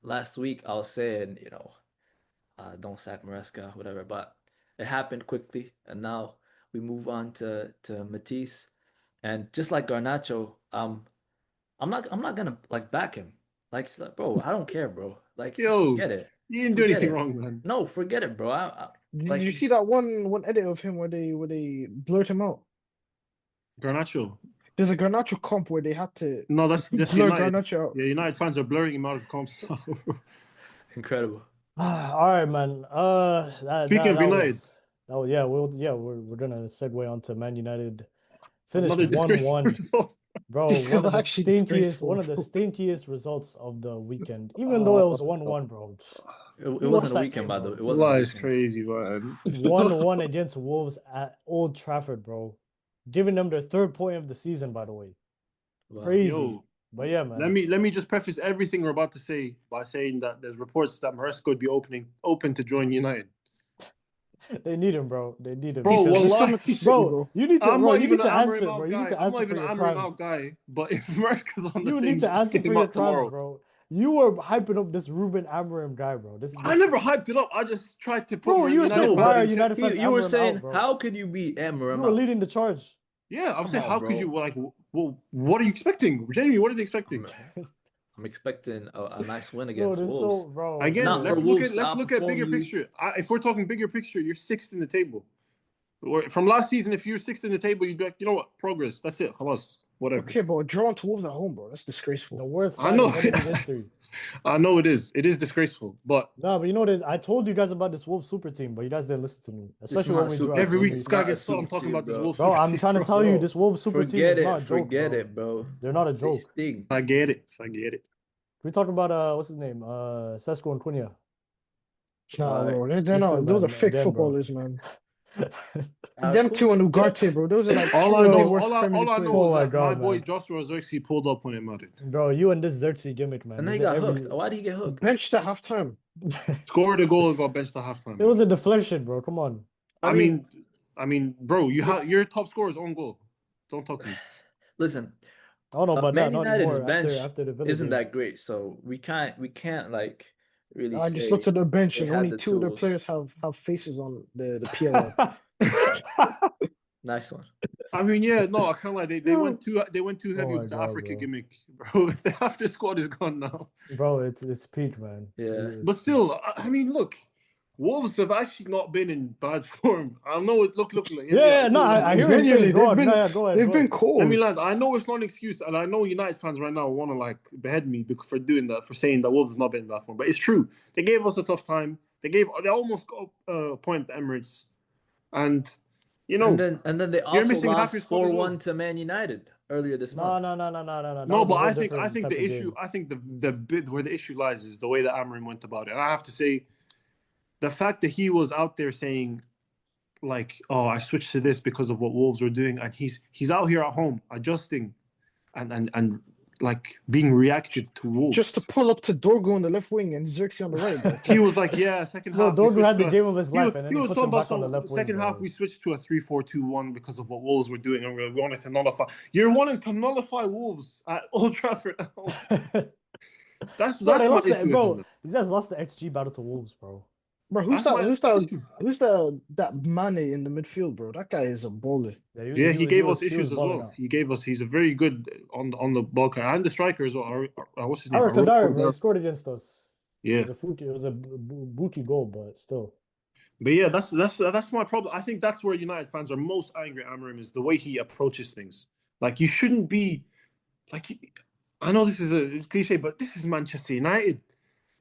Last week I was saying, don't sack Maresca, whatever, but it happened quickly, and now we move on to Matisse, and just like Garnacho, I'm not gonna like back him. Like, bro, I don't care, bro. Like, forget it. You didn't do anything wrong, man. No, forget it, bro. Did you see that one edit of him where they blurred him out? Garnacho. There's a Garnacho comp where they had to No, that's blur United. Garnacho out. Yeah, United fans are blurring him out of comps. Incredible. All right, man. Speaking of United, we're gonna segue on to Man United. Finished another 1-1. result. Bro, This one of the actually stinkiest, disgraceful, one of the bro. stinkiest results of the weekend. Even though it was 1-1, bro. It wasn't a weekend, by the way. It wasn't. Why is crazy, man. 1-1 against Wolves at Old Trafford, bro. Giving them their 3rd point of the season, by the way. Wow. Crazy. Yo, but yeah, man. let me just preface everything we're about to say by saying that there's reports that Maresca would be open to join United. They need him, bro. They need him. Bro, He's coming wallahi, to City, bro, you need to. I'm bro, not you even need an to answer, Amram bro. You out need to guy. I'm not answer even for an your Amram crimes. out guy. But if Maresca's on the You thing, need to just answer get for him your out tomorrow. crimes, bro. You were hyping up this Ruben Amorim guy, bro. I never hyped it up. I just tried to put Bro, you were United saying fans why are in check. United fans You were Amorim saying, out, bro? how could you be Amorim You were out? leading the charge. Yeah, I'm Come saying, on, how bro. could you, like, well, what are you expecting? Genuinely, what are they expecting? I'm expecting a nice win Bro, against this Wolves. so, bro. Again, Not let's for look Wolves at bigger outperform you. picture. If we're talking bigger picture, you're 6th in the table. From last season, if you're 6th in the table, you'd be like, you know what, progress. That's it. Halas. whatever. Okay, but drawn to Wolves at home, bro. That's The disgraceful. worst I side know. in Premier history. I know it is. It is disgraceful. But No, but you know what it is? I told you guys about this Wolves super team, but you guys didn't listen to me. Especially when not we super do our every week team. this It's guy not a gets something super talking team, about this bro. Wolves. Bro, I'm trying to bro. tell you, Bro, this Wolves super team is not a joke, forget bro. it, bro. They're not a They joke. sting. I get it. I get it. Can we talk about what's his name? Sesko and Cunha. Nah, bro. They're These not. two, Those are man, fake again, bro. footballers, man. Them two and Ugarte, bro. Those are like All two I of the know, worst Premier all I League know players. is Oh my that my God, boy man. Joshua Zirkzee pulled up when it mattered. Bro, you and this Xerxes gimmick, man. And then he Is it got every- hooked. Why did he get hooked? Benched at halftime. Scored a goal and got benched at halftime. It was a deflection, bro. Come on. I mean, bro, your top scorer is on goal. Don't talk to me. Listen, Oh no, but Man not United's anymore bench after the Villa isn't game. that great, so we can't like really I say just looked at their bench they and had only the two of their tools. players have faces on the PLL. Nice one. I mean, yeah, no, I can't lie. They went too heavy my with the God, Africa bro. gimmick, bro. The after squad is gone now. Bro, it's peak, man. Yeah. But still, I mean, look, Wolves have actually not been in bad form. I know it look like Yeah, no, I hear what you're saying. Go on, go ahead. They've been cold. I mean, lad, I know it's not an excuse, and I know United fans right now want to like behead me for doing that, for saying that Wolves has not been in that form. But it's true. They gave us a tough time. They almost got a point at Emirates, and you know, and then they you're also missing half lost your squad as 4-1 well. to Man United earlier this month. No. No, but I think the issue, I think the bit where the issue lies is the way that Amorim went about it. And I have to say, the fact that he was out there saying, like, "Oh, I switched to this because of what Wolves were doing," and he's out here at home adjusting, and like being reactive to Wolves. Just to pull up to Dorgo on the left wing and Xerxes on the right, bro. He was like, "Yeah, second Bro, half." Dorgo had the game of his life, and then he he was puts talking him about back on the left wing. second half. Bro. We switched to a 3-4-2-1 because of what Wolves were doing, and we wanted to nullify. You're wanting to nullify Wolves at Old Trafford. That's Bro, my issue. Bro, these guys lost the XG battle to Wolves, bro. Bro, who's that Mane in the midfield, bro? That guy is a baller. Yeah, he gave us issues as well. Out. He's a very good on the ball carrier and the striker as well. What's his name? Kadar, bro, he scored against us. Yeah, it was a booty goal, but still. But yeah, that's my problem. I think that's where United fans are most angry at Amorim, is the way he approaches things. Like, you shouldn't be like. I know this is a cliche, but this is Manchester United.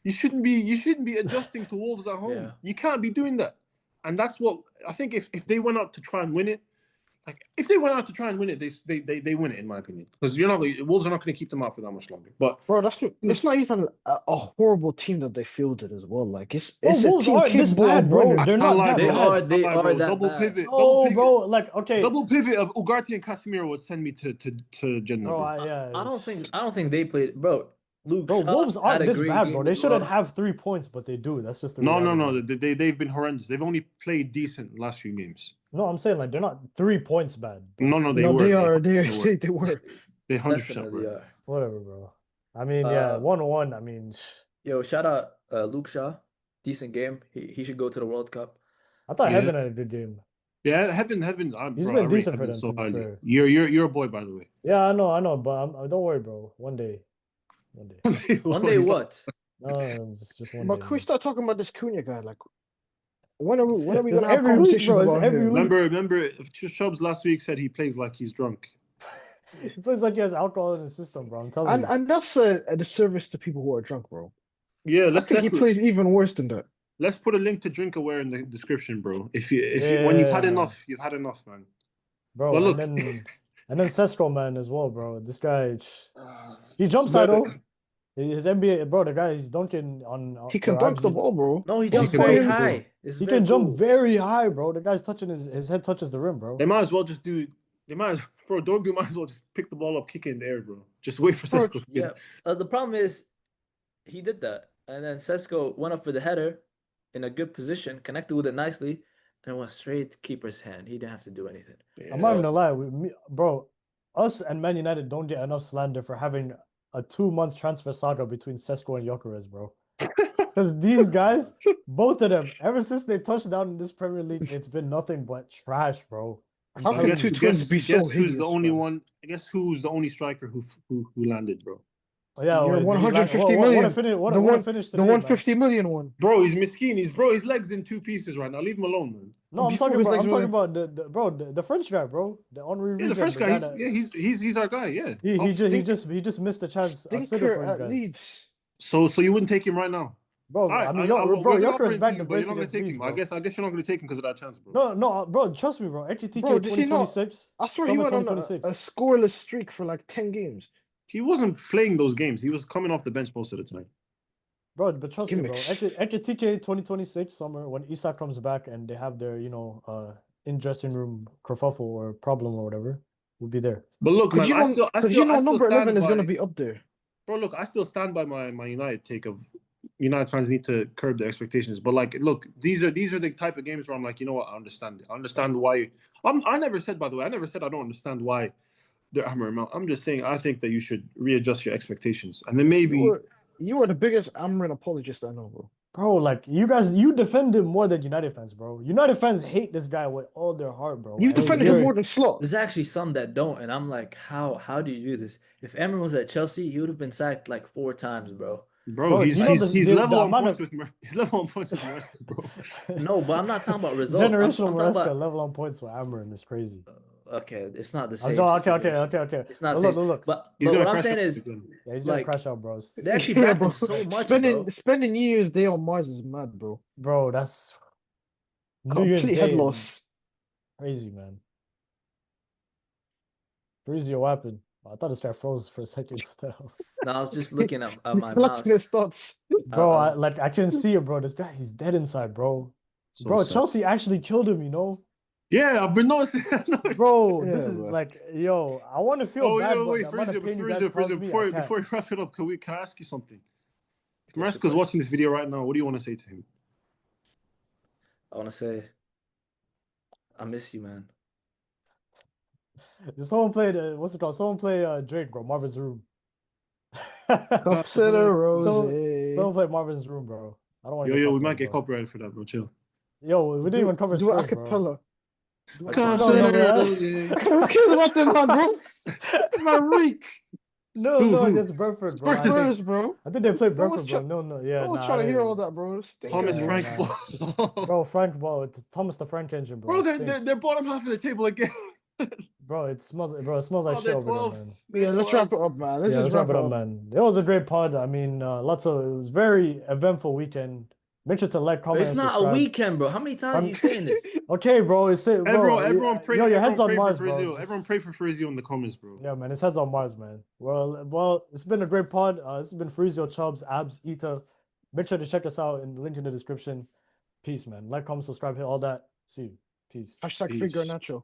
You shouldn't be adjusting to Wolves at home. Yeah. You can't be doing that. And that's what I think. If they went out to try and win it, they win it, in my opinion. Because Wolves are not going to keep them out for that much longer. But bro, it's not even a horrible team that they fielded as well. Like it's Wolves a team capable of bro. They're not that bad. They are that double bad. pivot. Oh, bro, like okay. Double pivot of Ugarte and Casemiro would send me to Jeddah. Bro, I don't think they played, bro. Luke Shaw Wolves aren't this bad, bro. They shouldn't well. have 3 points, but they do. That's just the No. They've been horrendous. They've only played decent last few games. No, I'm saying like they're not 3 points bad. No, they were. They were. They were. They 100% were. Whatever, bro. I mean, 1-1. I mean, yo, shout out Luke Shaw. Decent game. He should go to the World Cup. I thought Heaven had a good game. Yeah, Heaven. He's been decent for them. So highly. You're a boy, by the way. Yeah, I know, but don't worry, bro. One day. One day what? No, just one but day. Can we start talking about this Cunha guy? Like, when are we gonna have conversations about him? Remember, Chubbs last week said he plays like he's drunk. He plays like he has alcohol in his system, bro. I'm telling you. And that's a disservice to people who are drunk, bro. Yeah, I think he plays even worse than that. Let's put a link to Drink Aware in the description, bro. When you've had enough, you've had enough, man. Bro, but look, and then Sesko, man, as well, bro. This guy, he jumps idle. His NBA, bro, the guy, he's dunking on. He can dunk the ball, bro. No, he jumps very high. He can jump very high, bro. The guy's touching his head touches the rim, bro. They might as well just do. Bro, Dorgu might as well just pick the ball up, kick it in the air, bro. Just wait for Sesko. Yeah. The problem is, he did that, and then Sesko went up for the header in a good position, connected with it nicely, and went straight keeper's hand. He didn't have to do anything. Yeah. I'm not even gonna lie, bro. Us and Man United don't get enough slander for having a 2-month transfer saga between Sesko and Gyökeres, bro. Because these guys, both of them, ever since they touched down in this Premier League, it's been nothing but trash, bro. How can two twins be so hideous? Who's the only one? I guess who's the only striker who landed, bro? Oh, yeah, you're 150 million. The 150 million one. Bro, he's miskin. His legs in 2 pieces right now. Leave him alone, man. No, I'm Before talking his about legs I'm were talking about the French guy, bro. The Henri Yeah, the Regen, French the guy. guy He's that yeah. He's our guy. Yeah. Stink, he just missed the chance. I said it stinker for you at guys. Leeds. So you wouldn't take him right now? All Bro, right. I mean, yo, We're bro, gonna offer Yokeres him to back you, the but you're brace not gonna against take Leeds, him. I bro. guess you're not gonna take him because of that chance, bro. No, bro, trust me, bro. TK Bro, did he not? 2026, I swear he summer went on 2026. a scoreless streak for like 10 games. He wasn't playing those games. He was coming off the bench most of the time. Bro, but trust me, bro. Gimmicks. TK 2026 summer when Isak comes back and they have their, in dressing room kerfuffle or problem or whatever, we'll be there. But look, Because man, I still number 11 stand is gonna by. be up there. Bro, look, I still stand by my United take of United fans need to curb their expectations. But like, look, these are the type of games where I'm like, you know what, I understand it. I understand why. I never said, by the way, I never said I don't understand why they're hammering him out. I'm just saying I think that you should readjust your expectations, and then maybe. You were the biggest Amrin apologist I know, bro. Bro, like you defend him more than United fans, bro. United fans hate this guy with all their heart, bro. You've And defended him you're- more than Slot. There's actually some that don't, and I'm like, how do you do this? If Emery was at Chelsea, he would have been sacked like 4 times, bro. Bro, he's you know he's the level on amount points of he's level on points with Maresca, bro. No, but I'm not talking about results. generational I'm talking Maresca about level on points with Amarin is crazy. okay, it's not the I'm same. talking, Situation. okay. It's not But safe. look. But He's gonna what I'm crash saying out is, again. Yeah, he's gonna like, crash out, bro. they actually Yeah, backed bro. him so much, bro. Spending New Year's Day on Mars is mad, bro. Bro, that's New Year's Complete head Day. loss. Crazy, man. Crazy what happened? I thought this guy froze for a second. What the hell? No, I was just looking at my Relaxing mouse. his thoughts. Bro, I was- I can see it, bro. This guy, he's dead inside, bro. So Bro, sad. Chelsea actually killed him, you know? Yeah, I've been noticing. Bro, Yeah, this is bro. like, yo, I want to feel Oh, bad, yeah, but wait, the amount of pain you guys Frizio, caused me, I can't. before you wrap it up, can I ask you something? If What's the Maresca's watching question? this video right now, what do you want to say to him? I want to say, I miss you, man. Just someone play what's it called? Someone play Drake, bro. Marvin's Room. Cups of the rose. Someone play Marvin's Room, bro. I don't want to Yo, we might copyrighted, get bro. copyrighted for that, bro. Chill. Yo, we didn't even cover Do it Spurs, bro. acapella. Cups No, of the man. rose. Who cares about them, man, bro? My reek. No, Who? against Brentford, bro. Spurs, bro. I think they played No one's Brentford, bro. No, yeah, No one's nah, trying to hear I- all that, bro. Thomas Yeah, Frank. nah. Bro, Frank, bro, it's Thomas the Frank engine, bro. Bro, It stinks. they're bottom half of the table again. Bro, it smells like Oh, shit they're over there, 12th. man. Yeah, let's wrap it up, man. Let's just Let's wrap it up. man. It was a great pod. I mean, it was very eventful weekend. Make sure to like, comment, It's and not subscribe. a weekend, bro. How many times are you saying this? Okay, bro. It's it, bro. Everyone pray. Yo, your Everyone head's on pray Mars, for bro. Frizio. Everyone pray for Frizio in the comments, bro. Yeah, man. His head's on Mars, man. Well, it's been a great pod. This has been Frizio, Chubbs, Abs, Ita. Make sure to check us out in the link in the description. Peace, man. Like, comment, subscribe, hit all that. See you. Peace. Hashtag Peace. figure Nacho.